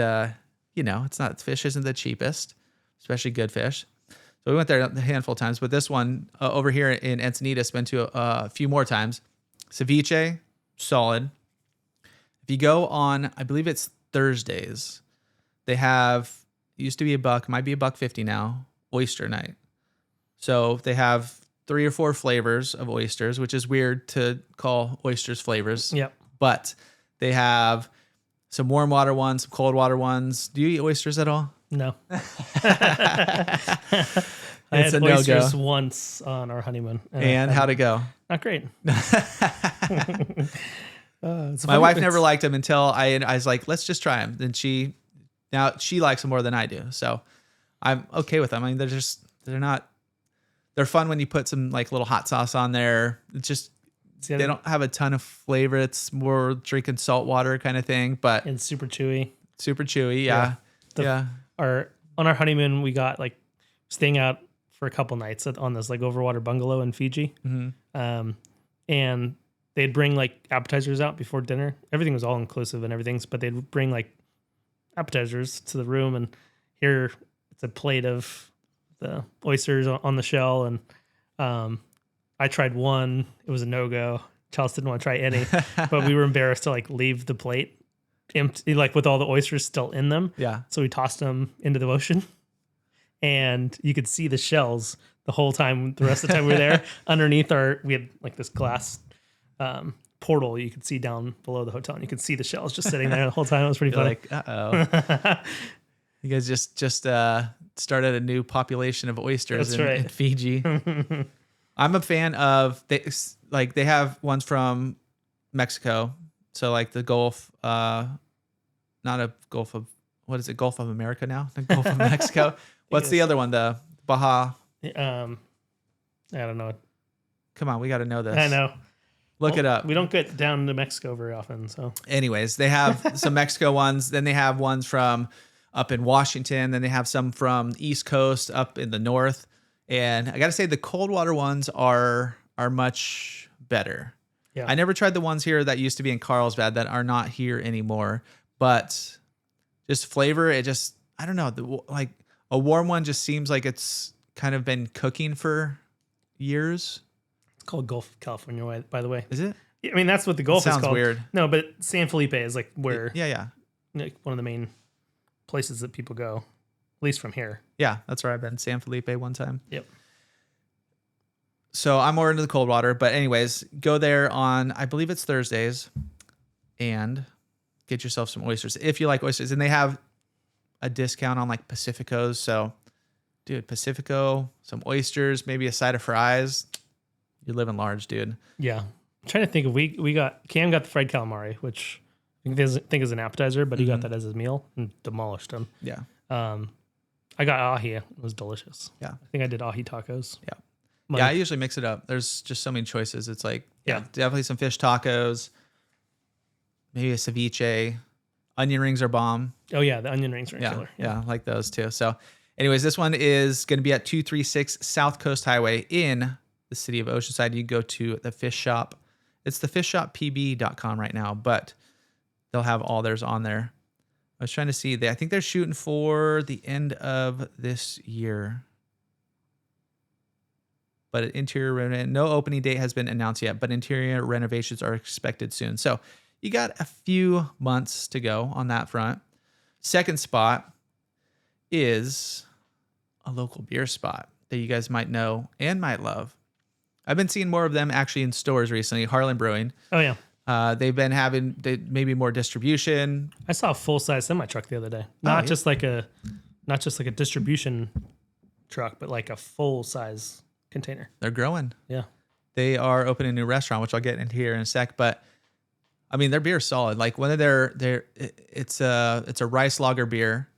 fish isn't the cheapest, especially good fish. So we went there a handful of times, but this one over here in Encinitas, been to a few more times. Ceviche, solid. If you go on, I believe it's Thursdays, they have, it used to be $1, might be $1.50 now, oyster night. So they have 3 or 4 flavors of oysters, which is weird to call oysters flavors. Yep. But they have some warm water ones, some cold water ones. Do you eat oysters at all? No. I had oysters once on our honeymoon. And how'd it go? Not great. My wife never liked them until I was like, let's just try them. Then she likes them more than I do. So I'm okay with them. I mean, they're fun when you put some like little hot sauce on there. It's just They don't have a ton of flavor. It's more drinking salt water kind of thing, but And super chewy. super chewy. Yeah. Yeah. On our honeymoon, we got like staying out for a couple nights on this like overwater bungalow in Fiji. And they'd bring like appetizers out before dinner. Everything was all inclusive and everything, but they'd bring like appetizers to the room, and here it's a plate of the oysters on the shell. And I tried one. It was a no-go. Charles didn't want to try any, but we were embarrassed to like leave the plate empty, like with all the oysters still in them. Yeah. So we tossed them into the ocean, and you could see the shells the whole time. The rest of the time we were there, underneath we had like this glass portal you could see down below the hotel, and you could see the shells just sitting there the whole time. It was pretty funny. Like, uh-oh. You guys just started a new population of oysters in Fiji. I'm a fan of they have ones from Mexico, so like the Gulf, not a Gulf of what is it? Gulf of America now? The Gulf of Mexico. What's the other one? The Baja. I don't know. Come on, we got to know this. I know. Look it up. We don't get down to Mexico very often, so. Anyways, they have some Mexico ones. Then they have ones from up in Washington. Then they have some from the East Coast up in the north. And I got to say, the cold water ones are much better. Yeah. I never tried the ones here that used to be in Carlsbad that are not here anymore. But just flavor, I don't know. Like a warm one just seems like it's kind of been cooking for years. It's called Gulf of California, by the way. Is it? I mean, that's what the Gulf is called. Sounds weird. No, but San Felipe is like where, like one of the main places that people go, at least from here. Yeah, that's where I've been. San Felipe one time. Yep. So I'm more into the cold water, but anyways, go there on, I believe it's Thursdays, and get yourself some oysters if you like oysters. And they have a discount on like Pacificos. So, dude, Pacifico, some oysters, maybe a side of fries. You're living large, dude. Yeah. I'm trying to think if Cam got the fried calamari, which I think is an appetizer, but he got that as his meal and demolished them. Yeah. I got ahi. It was delicious. Yeah. I think I did ahi tacos. Yeah. Yeah, I usually mix it up. There's just so many choices. It's like, definitely some fish tacos, maybe a ceviche. Onion rings are bomb. Oh, yeah, the onion rings are killer. Yeah, I like those too. So anyways, this one is going to be at 236 South Coast Highway in the city of Oceanside. You go to the fish shop. It's the fishshoppb.com right now, but they'll have all theirs on there. I was trying to see. I think they're shooting for the end of this year. But interior no opening date has been announced yet, but interior renovations are expected soon. So you got a few months to go on that front. Second spot is a local beer spot that you guys might know and might love. I've been seeing more of them actually in stores recently. Harland Brewing. Oh, yeah. They've been having maybe more distribution. I saw a full-size semi-truck the other day. Not just like a distribution truck, but like a full-size container. They're growing. Yeah. They are opening a new restaurant, which I'll get into here in a sec. But I mean, their beer is solid. Like one of it's a rice lager beer,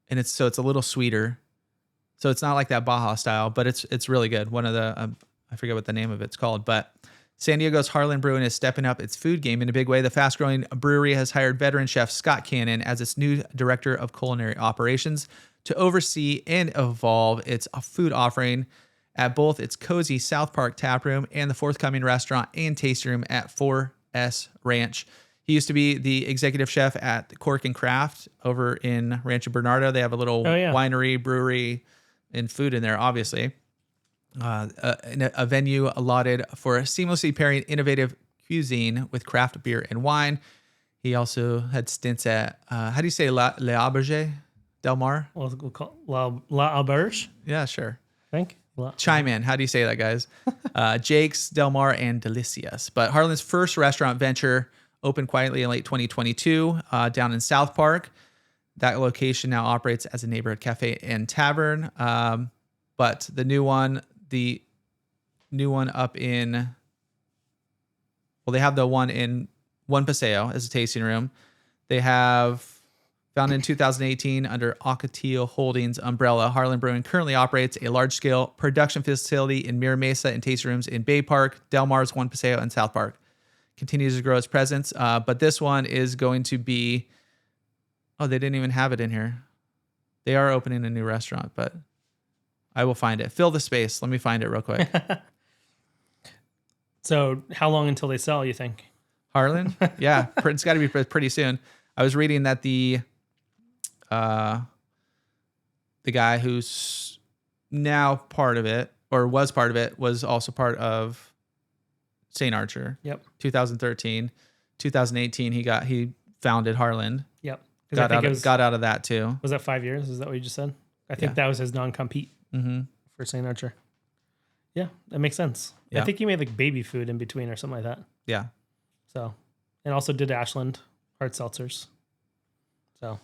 and it's a little sweeter. So it's not like that Baja style, but it's really good. One of the I forget what the name of it's called, but San Diego's Harland Brewing is stepping up its food game in a big way. The fast-growing brewery has hired veteran chef Scott Cannon as its new director of culinary operations to oversee and evolve its food offering at both its cozy South Park tap room and the forthcoming restaurant and tasting room at 4S Ranch. He used to be the executive chef at Cork and Craft over in Rancho Bernardo. They have a little winery, brewery, and food in there, obviously. A venue allotted for seamlessly pairing innovative cuisine with craft beer and wine. He also had stints at, how do you say Le Auberge Del Mar? We'll call La Auberge. Yeah, sure. I think. Chime in. How do you say that, guys? Jake's, Del Mar, and Delicias. But Harland's first restaurant venture opened quietly in late 2022 down in South Park. That location now operates as a neighborhood cafe and tavern. But the new one up in, well, they have the one in One Paseo as a tasting room. They have Founded in 2018 under Ocotillo Holdings umbrella, Harland Brewing currently operates a large-scale production facility in Mira Mesa and tasting rooms in Bay Park, Del Mar's, One Paseo, and South Park. Continues to grow its presence, but this one is going to be... Oh, they didn't even have it in here. They are opening a new restaurant, but I will find it. Fill the space. Let me find it real quick. So how long until they sell, you think? Harland? Yeah, it's got to be pretty soon. I was reading that the guy who's now part of it, or was part of it, was also part of St. Archer. Yep. 2013. 2018, he founded Harland. Yep. Got out of that too. Was that 5 years? Is that what you just said? I think that was his non-compete for St. Archer. Yeah, that makes sense. Yeah. I think he made like baby food in between or something like that. Yeah. So, and also did Ashland hard seltzers. So,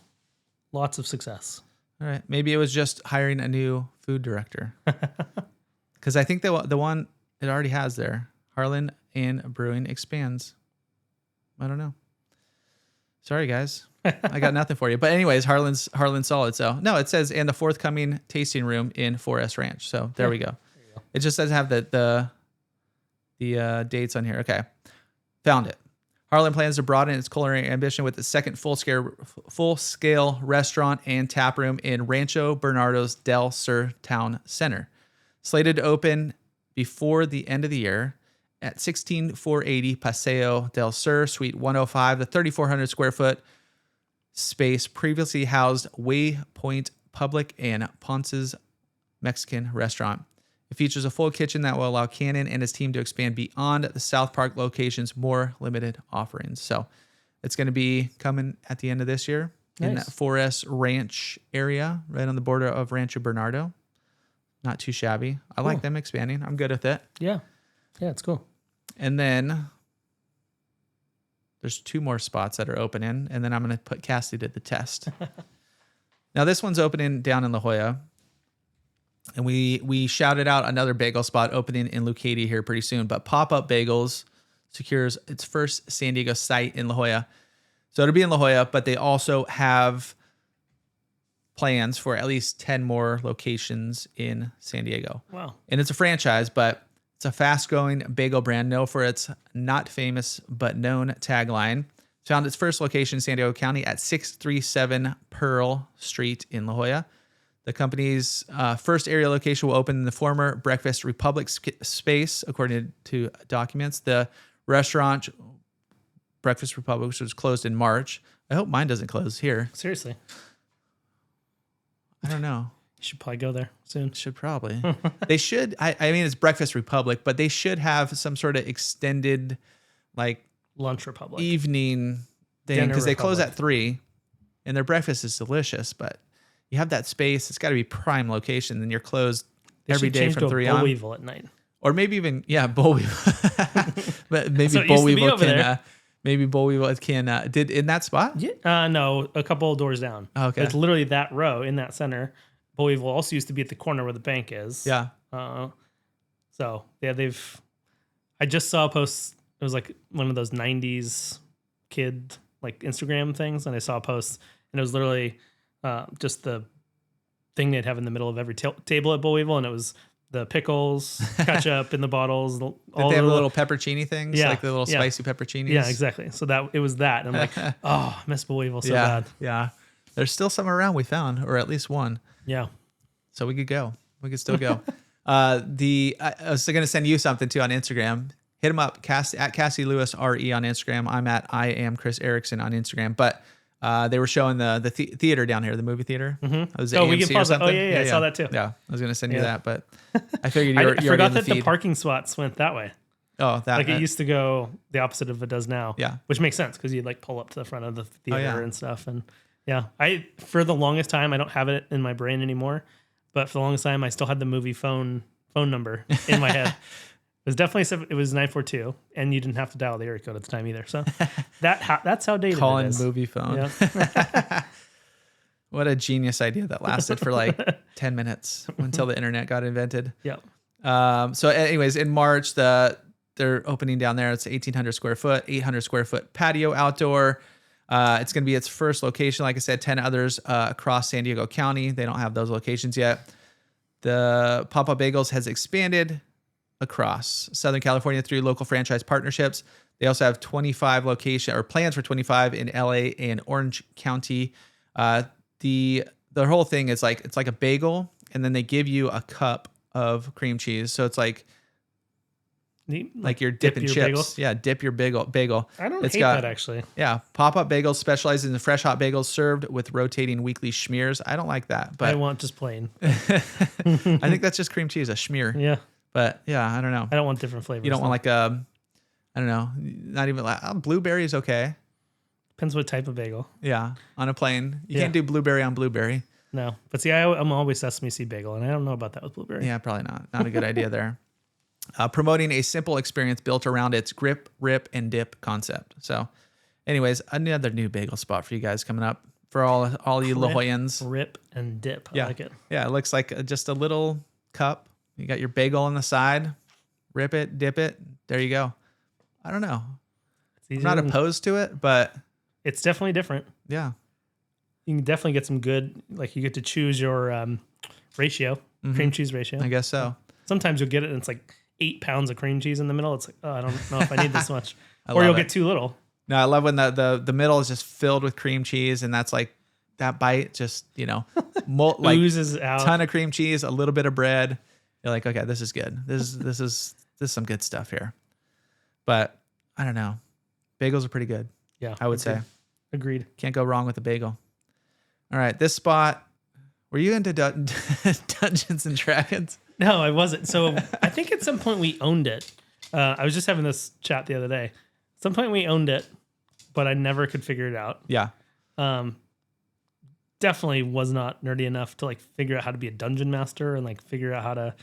lots of success. All right. Maybe it was just hiring a new food director. Because I think the one it already has there, Harland and Brewing expands. I don't know. Sorry, guys. I got nothing for you. But anyways, Harland's solid. So, no, it says, and the forthcoming tasting room in Forest Ranch. So, there we go. It just doesn't have the dates on here. Okay. Found it. Harland plans to broaden its culinary ambition with its second full-scale restaurant and tap room in Rancho Bernardo's Del Sur Town Center. Slated to open before the end of the year at 16480 Paseo del Sur, Suite 105. The 3,400 square foot space previously housed Waypoint Public and Ponce's Mexican restaurant. It features a full kitchen that will allow Cannon and his team to expand beyond the South Park location's more limited offerings. So it's going to be coming at the end of this year in that Forest Ranch area, right on the border of Rancho Bernardo. Not too shabby. I like them expanding. I'm good with it. Yeah. Yeah, it's cool. And then there's 2 more spots that are opening, and then I'm going to put Cassidy to the test. Now, this one's opening down in La Jolla. And we shouted out another bagel spot opening in Leucadia here pretty soon. But Pop-Up Bagels secures its first San Diego site in La Jolla. So it'll be in La Jolla, but they also have plans for at least 10 more locations in San Diego. Wow. And it's a franchise, but it's a fast-growing bagel brand known for its not famous but known tagline. Found its first location in San Diego County at 637 Pearl Street in La Jolla. The company's first area location will open in the former Breakfast Republic space, according to documents. The restaurant, Breakfast Republic, which was closed in March. I hope mine doesn't close here. Seriously. I don't know. You should probably go there soon. Should probably. They should. I mean, it's Breakfast Republic, but they should have some sort of extended, like, Lunch Republic. Evening thing, because they close at 3, and their breakfast is delicious, but you have that space. It's got to be prime location. Then you're closed every day from 3 on. Boll at night, or maybe even Boll Weevil. But maybe Boll Weevil can. Maybe Boll Weevil can. Did in that spot? Yeah. No, a couple of doors down. Okay. It's literally that row in that center. Boll Weevil also used to be at the corner where the bank is. Yeah. So yeah, I just saw a post. It was like one of those 90s kid like Instagram things, and I saw a post, and it was literally just the thing they'd have in the middle of every table at Boll Weevil, and it was the pickles, ketchup in the bottles. Did they have the little peppercini things? Yeah, like the little spicy pepperoncinis? Yeah, exactly. So it was that. And I'm like, oh, I miss Boll Weevil so bad. Yeah. There's still some around we found, or at least one. Yeah. So we could go. We could still go. I was going to send you something too on Instagram. Hit him up, at Cassie Lewis RE on Instagram. I'm at I am Chris Erickson on Instagram. But they were showing the theater down here, the movie theater. Mm-hmm. Was we can pause it. Oh, yeah, I saw that too. Yeah, I was going to send you that, but I figured you're I forgot the that the parking spots went that way. Oh, that like it used to go the opposite of it does now. Yeah, which makes sense because you'd like pull up to the front of the theater and stuff. And I for the longest time I don't have it in my brain anymore, but for the longest time I still had the movie phone number in my head. It was definitely 942, and you didn't have to dial the area code at the time either. So that's how dated it is. Movie phone. Yeah. What a genius idea that lasted for like 10 minutes until the internet got invented. Yeah. So anyways, in March, they're opening down there. It's 1,800 square foot, 800 square foot patio outdoor. It's going to be its first location. Like I said, 10 others across San Diego County. They don't have those locations yet. The Pop-Up Bagels has expanded across Southern California through local franchise partnerships. They also have 25 location or plans for 25 in LA and Orange County. The whole thing is like, it's like a bagel, and then they give you a cup of cream cheese. So it's like you're dipping chips. Bagel? Yeah, dip your bagel. I don't hate that actually. Yeah, Pop-Up Bagels specializes in fresh hot bagels served with rotating weekly schmears. I don't like that, but I want just plain. I think that's just cream cheese, a schmear. Yeah. But yeah, I don't know. I don't want different flavors. You don't want like I don't know, not even like blueberry is okay. Depends what type of bagel. Yeah, on a plane. You can't do blueberry on blueberry. No, but see, I'm always sesame seed bagel, and I don't know about that with blueberry. Yeah, probably not. Not a good idea there. Promoting a simple experience built around its grip, rip, and dip concept. So, anyways, another new bagel spot for you guys coming up for all you La Jollans. Rip and dip. I like it. Yeah, it looks like just a little cup. You got your bagel on the side. Rip it, dip it. There you go. I don't know. I'm not opposed to it, but it's definitely different. Yeah. You can definitely get some good, like you get to choose your ratio, cream cheese ratio. I guess so. Sometimes you'll get it and it's like 8 pounds of cream cheese in the middle. It's like, oh, I don't know if I need this much. Or you'll get too little. No, I love when the middle is just filled with cream cheese, and that's like that bite just, like oozes out. Ton of cream cheese, a little bit of bread. You're like, okay, this is good. This is some good stuff here. But I don't know. Bagels are pretty good. Yeah. I would say. Agreed. Can't go wrong with a bagel. All right, this spot. Were you into Dungeons and Dragons? No, I wasn't. So I think at some point we owned it. I was just having this chat the other day. At some point we owned it, but I never could figure it out. Yeah. Definitely was not nerdy enough to like figure out how to be a dungeon master and like figure out how to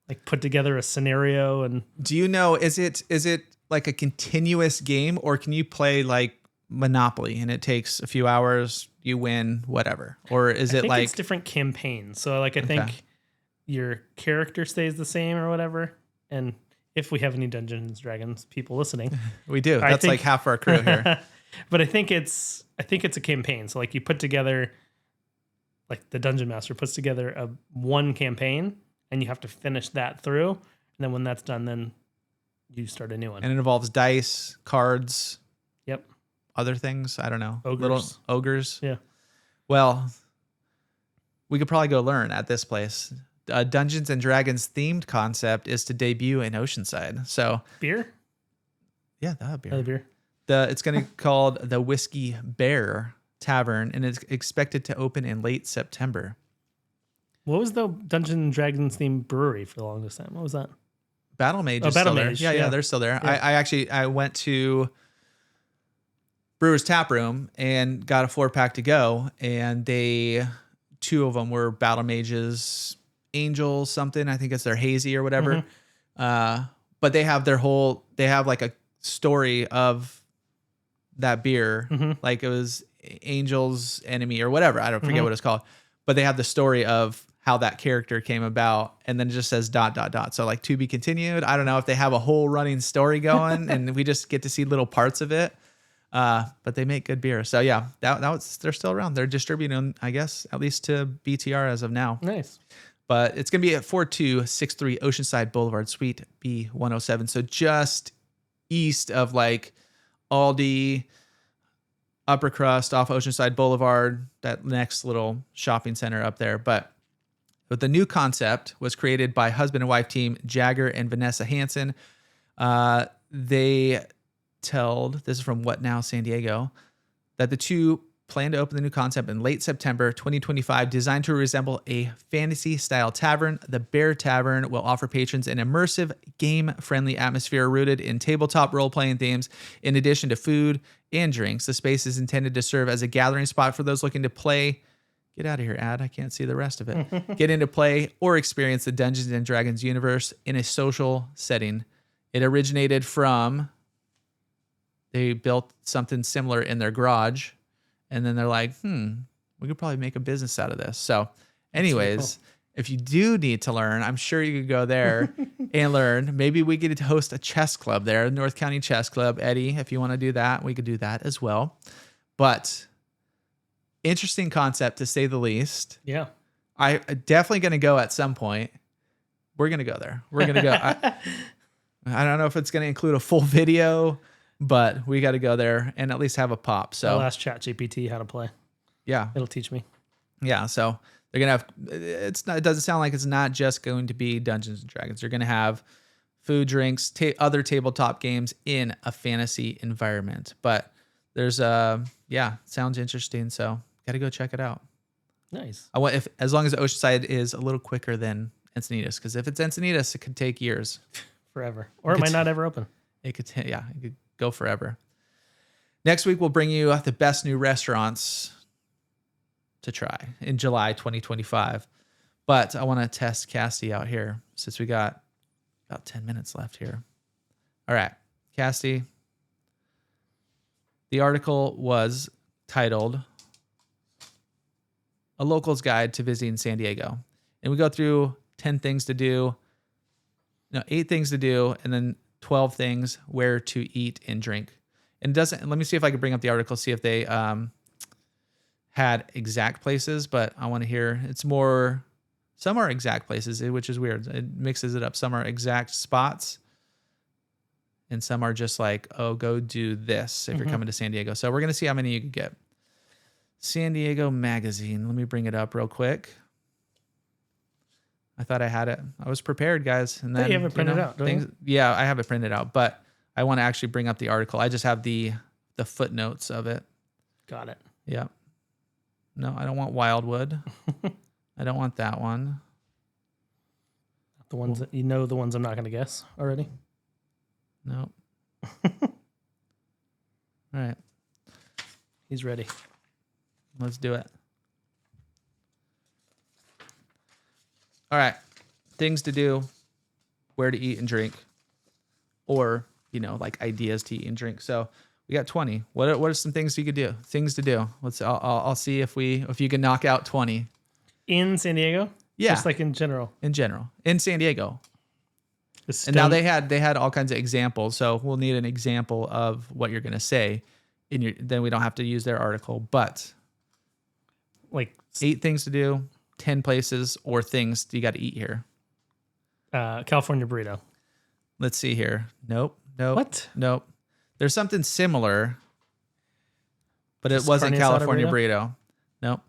like put together a scenario. And do you know, is it like a continuous game, or can you play like Monopoly and it takes a few hours, you win, whatever? Or is it like it's different campaigns? So like I think your character stays the same or whatever. And if we have any Dungeons and Dragons people listening, we do. That's like half our crew here. But I think it's a campaign. So like you put together, like the dungeon master puts together one campaign, and you have to finish that through. And then when that's done, then you start a new one. And it involves dice, cards. Yep. Other things. I don't know. Ogres. Little ogres. Yeah. Well, we could probably go learn at this place. Dungeons and Dragons themed concept is to debut in Oceanside. So beer? Yeah, that beer. Another beer. It's going to be called the Whiskey Bear Tavern, and it's expected to open in late September. What was the Dungeons and Dragons themed brewery for the longest time? What was that? Battle Mage is still there. Yeah, they're still there. Yeah. I went to Brewer's Tap Room and got a 4-pack to go, and two of them were Battle Mages, Angel something. I think it's their hazy or whatever. Mm-hmm. But they have like a story of that beer. Mm-hmm. Like it was Angel's enemy or whatever. I don't forget what it's called, but they have the story of how that character came about, and then it just says ... So like to be continued. I don't know if they have a whole running story going and we just get to see little parts of it. But they make good beer. So yeah, they're still around. They're distributing, I guess, at least to BTR as of now. Nice. But it's going to be at 4263 Oceanside Boulevard, Suite B107. So just east of like Aldi, Upper Crust, off Oceanside Boulevard, that next little shopping center up there. But the new concept was created by husband and wife team Jagger and Vanessa Hansen. They told, this is from What Now San Diego, that the two plan to open the new concept in late September 2025, designed to resemble a fantasy-style tavern. The Bear Tavern will offer patrons an immersive, game-friendly atmosphere rooted in tabletop role-playing themes. In addition to food and drinks, the space is intended to serve as a gathering spot for those looking to play. Get out of here, ad. I can't see the rest of it. Get into play or experience the Dungeons and Dragons universe in a social setting. It originated from... They built something similar in their garage, and then they're like, we could probably make a business out of this. So anyways, cool. If you do need to learn, I'm sure you could go there and learn. Maybe we get to host a chess club there, North County Chess Club. Eddie, if you want to do that, we could do that as well. But interesting concept to say the least. Yeah. I definitely going to go at some point. We're going to go there. We're going to go. I don't know if it's going to include a full video, but we got to go there and at least have a pop. So I'll ask ChatGPT how to play. Yeah. It'll teach me. Yeah. So they're going to have, it doesn't sound like it's not just going to be Dungeons and Dragons. They're going to have food, drinks, other tabletop games in a fantasy environment. But there's sounds interesting. So got to go check it out. Nice. As long as Oceanside is a little quicker than Encinitas, because if it's Encinitas, it could take years. Forever. Or it might not ever open. It could go forever. Next week, we'll bring you the best new restaurants to try in July 2025. But I want to test Cassidy out here since we got about 10 minutes left here. All right, Cassidy. The article was titled A Local's Guide to Visiting San Diego. And we go through 8 things to do, and then 12 things where to eat and drink. And let me see if I can bring up the article, see if they had exact places, but I want to hear, some are exact places, which is weird. It mixes it up. Some are exact spots, and some are just like, oh, go do this if you're coming to San Diego. So we're going to see how many you can get. San Diego Magazine. Let me bring it up real quick. I thought I had it. I was prepared, guys. And then you have it printed out, don't you? Yeah, I have it printed out, but I want to actually bring up the article. I just have the footnotes of it. Got it. Yeah. No, I don't want Wildwood. I don't want that one. The ones that the ones I'm not going to guess already. Nope. All right. He's ready. Let's do it. All right. Things to do, where to eat and drink, or, like ideas to eat and drink. So we got 20. What are some things you could do? Things to do. I'll see if you can knock out 20. In San Diego? Yeah. Just like in general. In San Diego. And now they had all kinds of examples. So we'll need an example of what you're going to say then we don't have to use their article, but like 8 things to do, 10 places or things you got to eat here. California burrito. Let's see here. Nope. What? Nope. There's something similar, but it wasn't California burrito. Nope.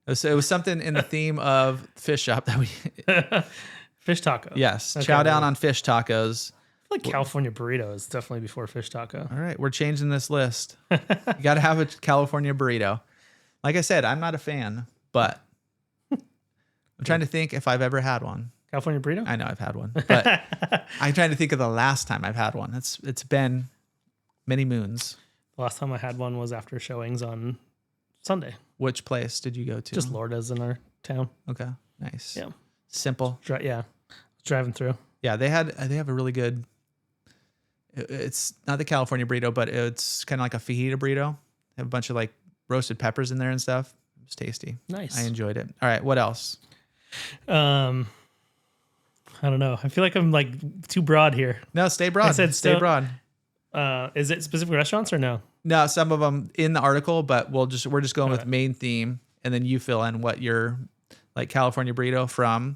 It was something in the theme of fish shop that we fish taco. Yes. Okay, chow down on fish tacos. I feel like California burrito is definitely before fish taco. All right, we're changing this list. You got to have a California burrito. Like I said, I'm not a fan, but I'm trying to think if I've ever had one. California burrito? I know I've had one, but I'm trying to think of the last time I've had one. It's been many moons. The last time I had one was after showings on Sunday. Which place did you go to? Just Lourdes in our town. Okay, nice. Yeah, simple. Driving through. Yeah, they have a really good. It's not the California burrito, but it's kind of like a fajita burrito. They have a bunch of like roasted peppers in there and stuff. It was tasty. Nice. I enjoyed it. All right, what else? I don't know. I feel like I'm like too broad here. No, stay broad. I said stay broad. Is it specific restaurants or no? No, some of them in the article, but we're just going with main theme, and then you fill in what your like California burrito from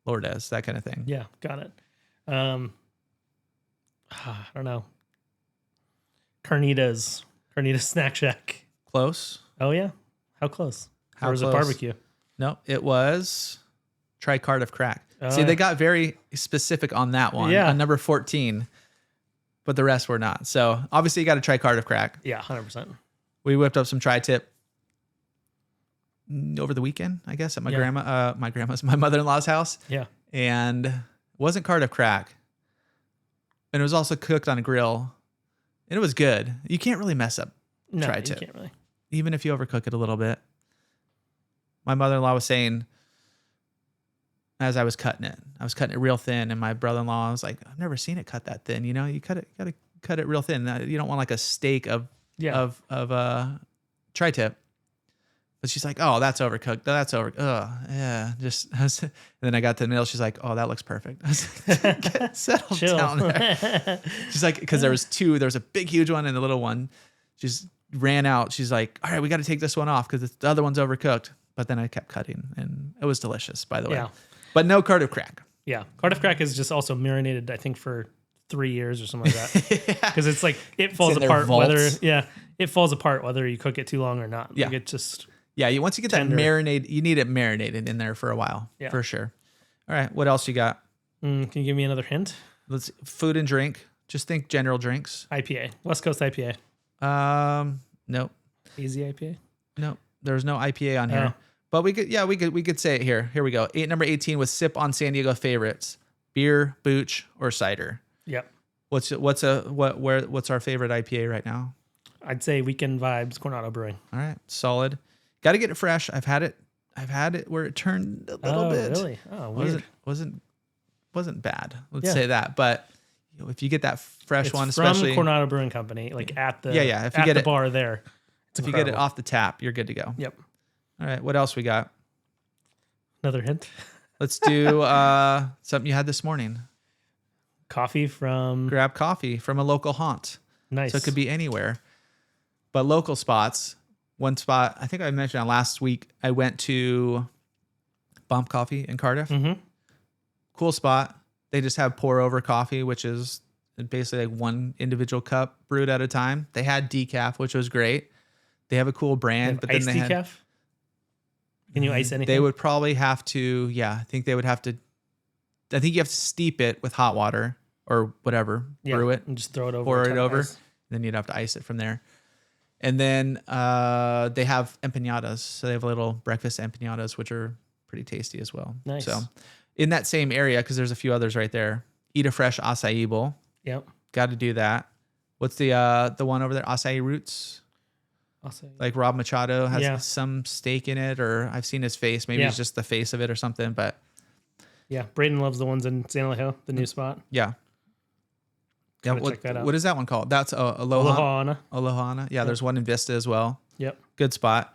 Lourdes, that kind of thing. Yeah, got it. I don't know. Carnitas Snack Shack. Close. Oh yeah, how close? How or was close? It barbecue? No, it was Tri-Card of Crack. Oh, See, they got very specific on that one. Yeah. On number 14, but the rest were not. So obviously you got to try Card of Crack. Yeah, 100%. We whipped up some tri-tip over the weekend, I guess, at my my mother-in-law's house. Yeah. And it wasn't Card of Crack. And it was also cooked on a grill. And it was good. You can't really mess up tri-tip. You can't really. Even if you overcook it a little bit. My mother-in-law was saying, as I was cutting it real thin, and my brother-in-law was like, I've never seen it cut that thin. You gotta cut it real thin. You don't want like a steak of tri-tip. But she's like, oh, that's overcooked. That's yeah. And then I got to the middle. She's like, oh, that looks perfect. I was like, settle down there. She's like, because there was a big, huge one and a little one. She's ran out. She's like, all right, we got to take this one off because the other one's overcooked. But then I kept cutting, and it was delicious, by the way. Yeah. But no Cardiff crack. Yeah. Cardiff crack is just also marinated, I think, for 3 years or something like that. Because it's like it falls in their apart whether vaults. it falls apart whether you cook it too long or not. Yeah. Like it just Once you get tender. that marinade, you need it marinated in there for a while, for sure. All right, what else you got? Can you give me another hint? Let's food and drink. Just think general drinks. IPA. West Coast IPA. Nope. Easy IPA. Nope. There's no IPA on here. But we could say it here. Here we go. Number 18 was sip on San Diego favorites: beer, booch, or cider. Yep. What's our favorite IPA right now? I'd say Weekend Vibes, Coronado Brewing. All right, solid. Got to get it fresh. I've had it where it turned a little bit. Really? Oh, weird. Wasn't bad. Let's say that. But if you get that fresh It's one, from especially Coronado Brewing Company, like at the if you at get the it, bar there. if you get it off the tap, you're good to go. Yep. All right, what else we got? Another hint. Let's do something you had this morning. Coffee from Grab coffee from a local haunt. nice. So it could be anywhere. But local spots. One spot, I think I mentioned it last week, I went to Bump Coffee in Cardiff. Mm-hmm. Cool spot. They just have pour over coffee, which is basically like one individual cup brewed at a time. They had decaf, which was great. They have a cool brand, but then iced they decaf. had. Can you ice anything? They would probably have to. Yeah, I think they would have to. I think you have to steep it with hot water or whatever. Brew it, and just throw it over. pour a it ton of over. ice. Then you'd have to ice it from there. And then they have empanadas. So they have little breakfast empanadas, which are pretty tasty as well. Nice. So in that same area, because there's a few others right there, eat a fresh acai bowl. Yep. Got to do that. What's the one over there? Acai Roots? I'll say. Like Rob Machado has Yeah. some steak in it, or I've seen his face. Maybe it's just the face of it or something. But Yeah, Braden loves the ones in San Elijo, the new spot. yeah. Yeah, Gotta check that out. what is that one called? That's Aloha. Aloha. Aloha. Yeah, there's one in Vista as well. Yep. Good spot.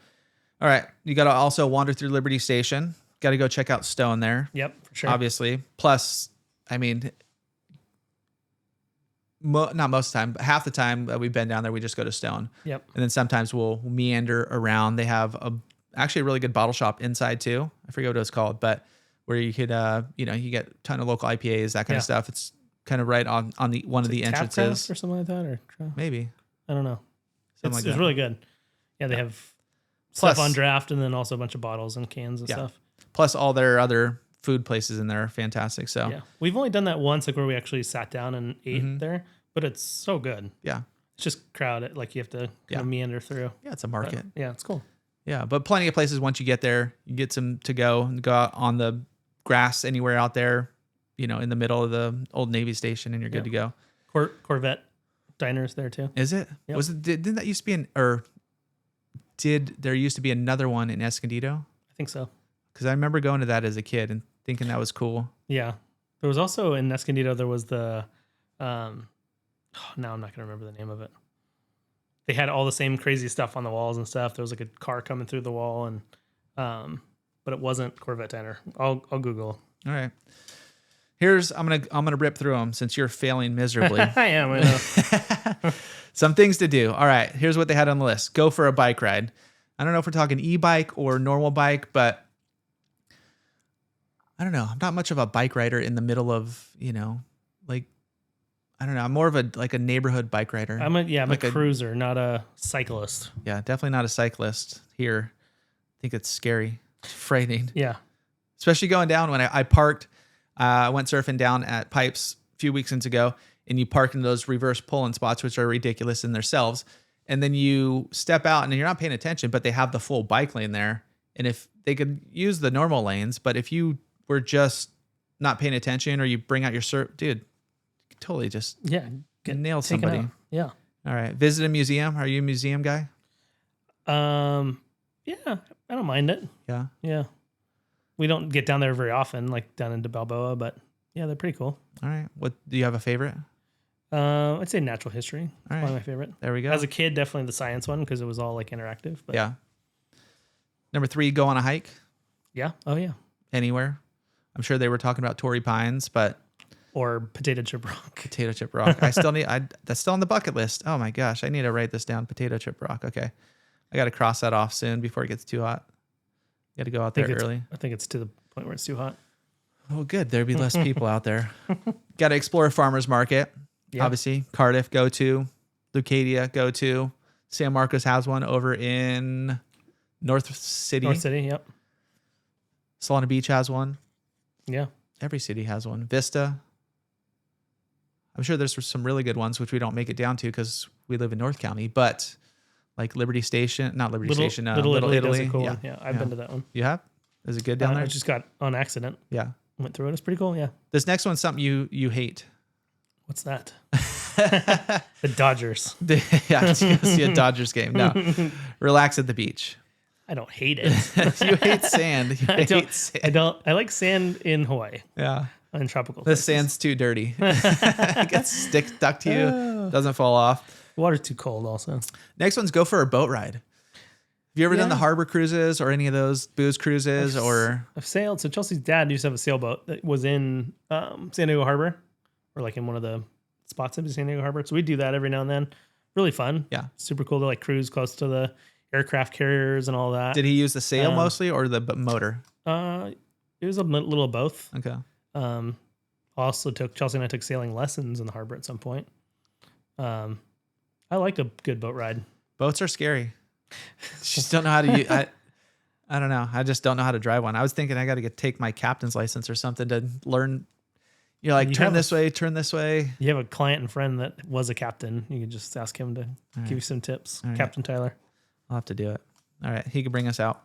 All right. You got to also wander through Liberty Station. Got to go check out Stone there, Yep, for sure. obviously. Plus, I mean, not most of the time, but half the time that we've been down there, we just go to Stone. Yep. And then sometimes we'll meander around. They have actually a really good bottle shop inside too. I forget what it was called, but where you could, you get a ton of local IPAs, that kind of stuff. It's kind of right on the one of the entrances Tapcraft or something like that, or maybe. I don't know. Something like It's that. really good. Yeah, they have Plus- stuff on draft, and then also a bunch of bottles and cans and stuff. Plus all their other food places in there are fantastic. So Yeah, we've only done that once, like where we actually sat down and ate Mm-hmm. there, but it's so good. yeah. It's just crowded, like you have to kind of meander through. Yeah, it's a But, market. yeah, it's cool. Yeah, but plenty of places once you get there, you get some to go and go out on the grass anywhere out there, in the middle of the old Navy station, and you're good to go. Corvette diners there too. Is it? Yep. Was it? Didn't that used to be did there used to be another one in Escondido? I think so. Because I remember going to that as a kid and thinking that was cool. Yeah, there was also in Escondido. There was the, now I'm not gonna remember the name of it. They had all the same crazy stuff on the walls and stuff. There was like a car coming through the wall, and but it wasn't Corvette Diner. I'll Google. All right. I'm gonna rip through them since you're failing miserably. I am. I know. Some things to do. All right, here's what they had on the list. Go for a bike ride. I don't know if we're talking e-bike or normal bike, but I don't know. I'm not much of a bike rider in the middle of, I don't know. I'm more of a neighborhood bike rider. I'm a Like a- cruiser, not a cyclist. Yeah, definitely not a cyclist here. I think it's scary. It's frightening. Yeah. Especially going down when I parked. I went surfing down at Pipes a few weekends ago, and you park in those reverse pull-in spots, which are ridiculous in themselves. And then you step out, and you're not paying attention, but they have the full bike lane there. And if they could use the normal lanes, but if you were just not paying attention, or you bring out your surf, dude, you could totally just nail taken somebody. out. Yeah. All right. Visit a museum. Are you a museum guy? Yeah, I don't mind it. Yeah. Yeah. We don't get down there very often, like down into Balboa, but yeah, they're pretty cool. All right. What do you have a favorite? I'd say natural history. It's All right. probably my favorite. There we go. As a kid, definitely the science one because it was all like interactive. But Yeah. Number 3, go on a hike yeah. Oh yeah. anywhere. I'm sure they were talking about Torrey Pines, but or potato chip rock. Potato chip rock. That's still on the bucket list. Oh my gosh, I need to write this down. Potato chip rock. Okay, I got to cross that off soon before it gets too hot. Got to go out there early. I think it's to the point where it's too hot. Oh, good. There'd be less people out there. Got to explore a farmer's market. Yep. Obviously, Cardiff, go to. Leucadia, go to. San Marcos has one over in North City. North City, yep. Solana Beach has one. Yeah. Every city has one. Vista. I'm sure there's some really good ones, which we don't make it down to because we live in North County. But like Liberty Station, not Liberty Station, Little Italy. Does a cool one. Yeah, I've been to that one. You have? Is it good down there? I just got on accident. Yeah. Went through it. It's pretty cool. Yeah. This next one's something you hate. What's that? The Dodgers. Yeah, to go see a Dodgers game. No. Relax at the beach. I don't hate it. You hate sand. I like sand in Hawaii. Yeah. In tropical The places. sand's too dirty. It gets stuck to you. Doesn't fall off. Water's too cold also. Next one's go for a boat ride. Have you ever done the harbor cruises or any of those booze cruises? I've sailed. So Chelsea's dad used to have a sailboat that was in San Diego Harbor, or like in one of the spots in San Diego Harbor. So we do that every now and then. Really fun. Yeah. Super cool to like cruise close to the aircraft carriers and all that. Did he use the sail mostly or the motor? It was a little of both. Okay. Also Chelsea and I took sailing lessons in the harbor at some point. I like a good boat ride. Boats are scary. Just don't know how to use. I don't know. I just don't know how to drive one. I was thinking I got to take my captain's license or something to learn. You're like, turn this way. You have a client and friend that was a captain. You can just ask him to give you some tips. Right. Captain Tyler. I'll have to do it. All right. He could bring us out.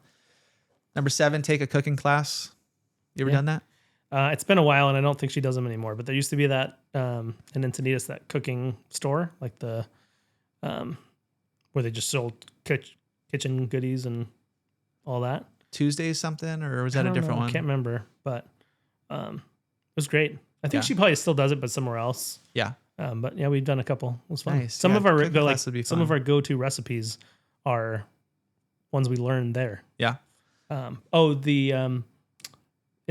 Number 7, take a cooking class. You ever done that? It's been a while and I don't think she does them anymore, but there used to be that, in Encinitas, that cooking store, like the, where they just sold kitchen goodies and all that. Tuesdays something, or was that a different one? I can't remember, but it was great. I think she probably still does it, but somewhere else. Yeah. But yeah, we've done a couple. It was fun. Nice. Some of our some of our go-to recipes are ones we learned there. Yeah. In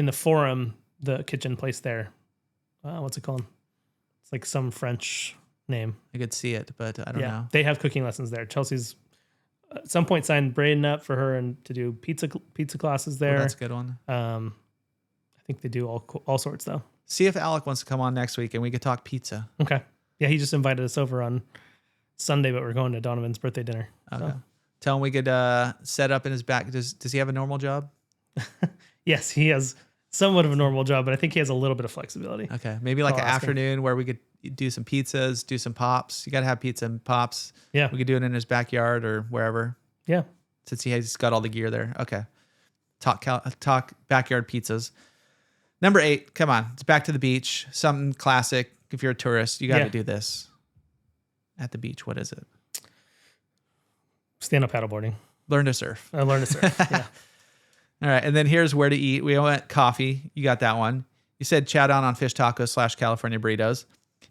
the Forum, the kitchen place there. What's it called? It's like some French name. I could see it, but I don't know. They have cooking lessons there. Chelsea's at some point signed Braden up for her and to do pizza classes there. Oh, that's a good one. I think they do all sorts though. See if Alec wants to come on next week and we could talk pizza. Okay. Yeah, he just invited us over on Sunday, but we're going to Donovan's birthday dinner. Okay. So. Tell him we could set up in his back. Does he have a normal job? Yes, he has somewhat of a normal job, but I think he has a little bit of flexibility. Okay. Maybe like an afternoon where we could do some pizzas, do some pops. You got to have pizza and pops. Yeah. We could do it in his backyard or wherever. Yeah. Since he's got all the gear there. Okay. Talk backyard pizzas. Number 8, come on. It's back to the beach. Something classic. If you're a tourist, you got to do this. At the beach, what is it? Stand-up paddleboarding. Learn to surf. I learned to surf, yeah. All right, and then here's where to eat. We went coffee. You got that one. You said chow down on fish tacos / California burritos.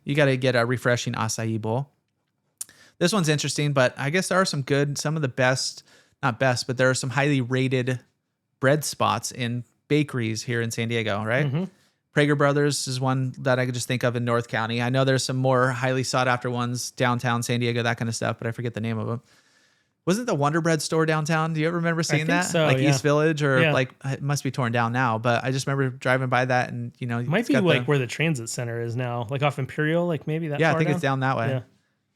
You got to get a refreshing acai bowl. This one's interesting, but I guess there are some of the best, not best, but there are some highly rated bread spots in bakeries here in San Diego, right? Mm-hmm. Prager Brothers is one that I could just think of in North County. I know there's some more highly sought after ones downtown San Diego, that kind of stuff, but I forget the name of them. Wasn't the Wonder Bread store downtown? Do you ever remember seeing that? So, like East Village or like it must be torn down now, but I just remember driving by that and it might be like where the transit center is now, like off Imperial, like maybe that. Yeah, I think it's down that way. Yeah.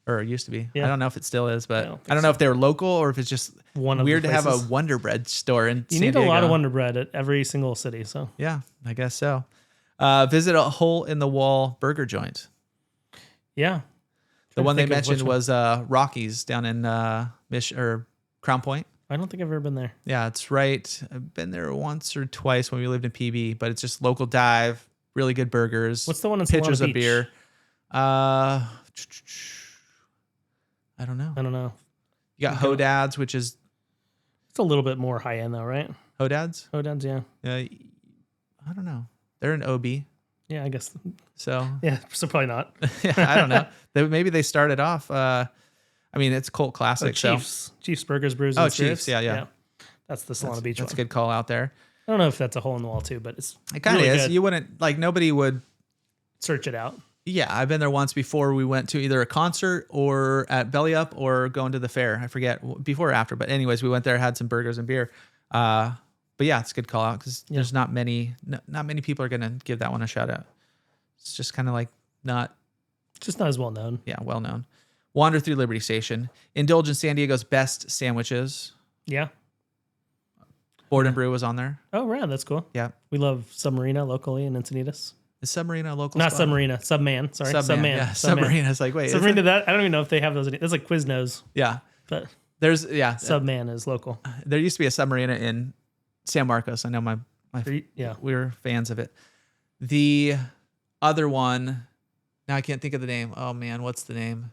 Or it used to be. Yeah. I don't know if it still is, but I don't know if they were local or if it's just weird to have a Wonder Bread store in San Diego. You need a lot of Wonder Bread at every single city. So yeah, I guess so. Visit a hole in the wall burger joint. Yeah. The one they mentioned was Rocky's down in Crown Point. I don't think I've ever been there. Yeah, it's right. I've been there once or twice when we lived in PB, but it's just local dive, really good burgers. What's the one in pitchers Solana of beer? I don't know. You got Hodad's, which is it's a little bit more high end though, right? Hodad's, yeah. I don't know. They're an OB. Yeah, I guess. So yeah, so probably not. Yeah, I don't know. Maybe they started off. I mean, it's cult classic. Chiefs Burgers, Brews. Oh, Chiefs. Yeah. That's the Solana Beach. That's one. a good call out there. I don't know if that's a hole in the wall too, but it kind of really is. good. You wouldn't nobody would search it out. Yeah, I've been there once before. We went to either a concert or at Belly Up or going to the fair. I forget before or after, but anyways, we went there, had some burgers and beer. But yeah, it's a good call out because there's not many people are gonna give that one a shout out. It's just kind of like just not as well known. Yeah, well known. Wander through Liberty Station. Indulge in San Diego's best sandwiches. Yeah. Board and Brew was on there. Oh, right. That's cool. Yeah. We love Submarina locally in Encinitas. Is Submarina a local Not spot? Submarina. Subman. Sorry. Subman. Yeah, Submarina is like, wait. Submarina, that I don't even know if they have those. It's like Quiznos. Yeah. But there's, Subman is local. There used to be a Submarina in San Marcos. I know we were fans of it. The other one, now I can't think of the name. Oh man, what's the name?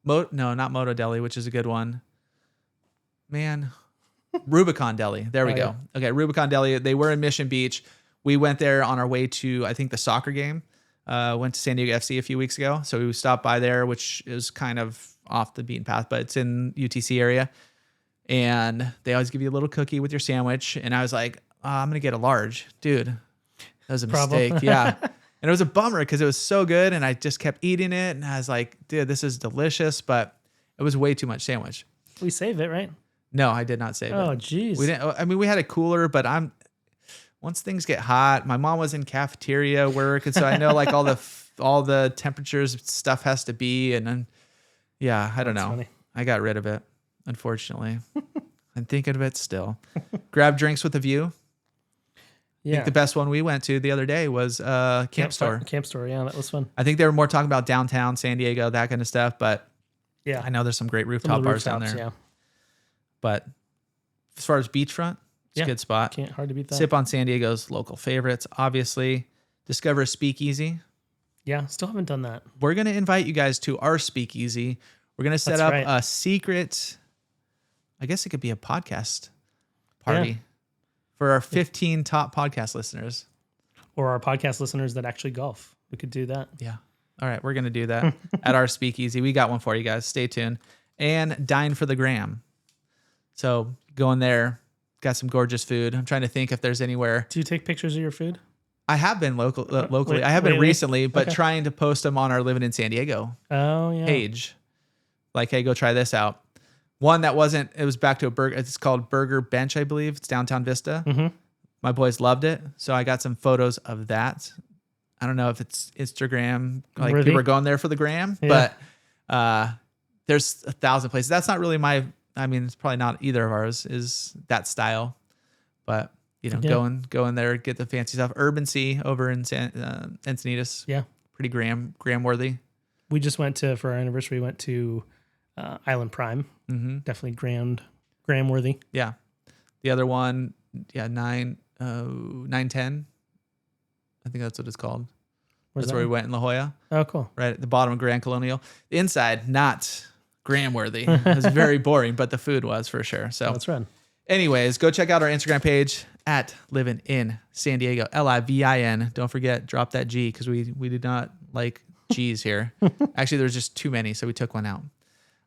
No, not Moto Deli, which is a good one. Man, Rubicon Deli. There we go. Yeah. Okay, Rubicon Deli. They were in Mission Beach. We went there on our way to, I think, the soccer game. Went to San Diego FC a few weeks ago. So we stopped by there, which is kind of off the beaten path, but it's in UTC area. And they always give you a little cookie with your sandwich. And I was like, I'm going to get a large. Dude, that was a mistake. Yeah. And it was a bummer because it was so good. And I just kept eating it. And I was like, dude, this is delicious. But it was way too much sandwich. We saved it, right? No, I did not save it. Oh, geez. We didn't. I mean, we had a cooler, but once things get hot, my mom was in cafeteria work, and so I know like all the temperatures stuff has to be, and then I don't know. Funny. I got rid of it, unfortunately. I'm thinking of it still. Grab drinks with a view. Yeah. I think the best one we went to the other day was Camp Store. Camp Store, yeah, that was fun. I think they were more talking about downtown San Diego, that kind of stuff, but yeah, I know there's some great rooftop bars down there. Yeah. But as far as beachfront, it's a good spot. Hard to beat that. Sip on San Diego's local favorites, obviously. Discover a speakeasy. Yeah, still haven't done that. We're going to invite you guys to our speakeasy. We're going to set up a secret, I guess it could be a podcast party for our 15 top podcast listeners. Or our podcast listeners that actually golf. We could do that. Yeah. All right, we're going to do that at our speakeasy. We got one for you guys. Stay tuned. And dine for the gram. So go in there. Got some gorgeous food. I'm trying to think if there's anywhere. Do you take pictures of your food? I have been locally. I haven't recently, but trying to post them on our Livin in San Diego page. Like, hey, go try this out. One that wasn't, it was back to a burger. It's called Burger Bench, I believe. It's downtown Vista. Mm-hmm. My boys loved it. So I got some photos of that. I don't know if it's Instagram, like Worthy. People are going there for the gram, but there's 1,000 places. That's not really it's probably not either of ours is that style, but go in there, get the fancy stuff. Urban Sea over in Encinitas. Yeah. Pretty gram worthy. We just went for our anniversary, we went to Island Prime. Mm-hmm. Definitely gram worthy. Yeah. The other one, 910. I think that's what it's called. That's where we went in La Jolla. Oh, cool. Right at the bottom of Grand Colonial. The inside, not gram worthy. It was very boring, but the food was for sure. So that's right. Anyways, go check out our Instagram page at Livin in San Diego, Livin. Don't forget, drop that G because we did not like G's here. Actually, there's just too many, so we took one out.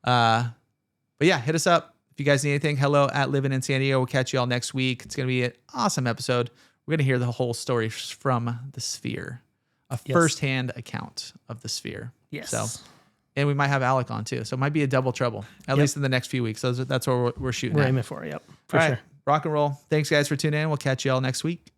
But yeah, hit us up. If you guys need anything, hello at Livin in San Diego. We'll catch you all next week. It's going to be an awesome episode. We're going to hear the whole story from the Sphere, a firsthand account of the Sphere. Yes. So, and we might have Alec on too. So it might be a double trouble, at least in the next few weeks. That's what we're shooting We're at. aiming for, yep. For sure. Rock and roll. Thanks, guys, for tuning in. We'll catch you all next week.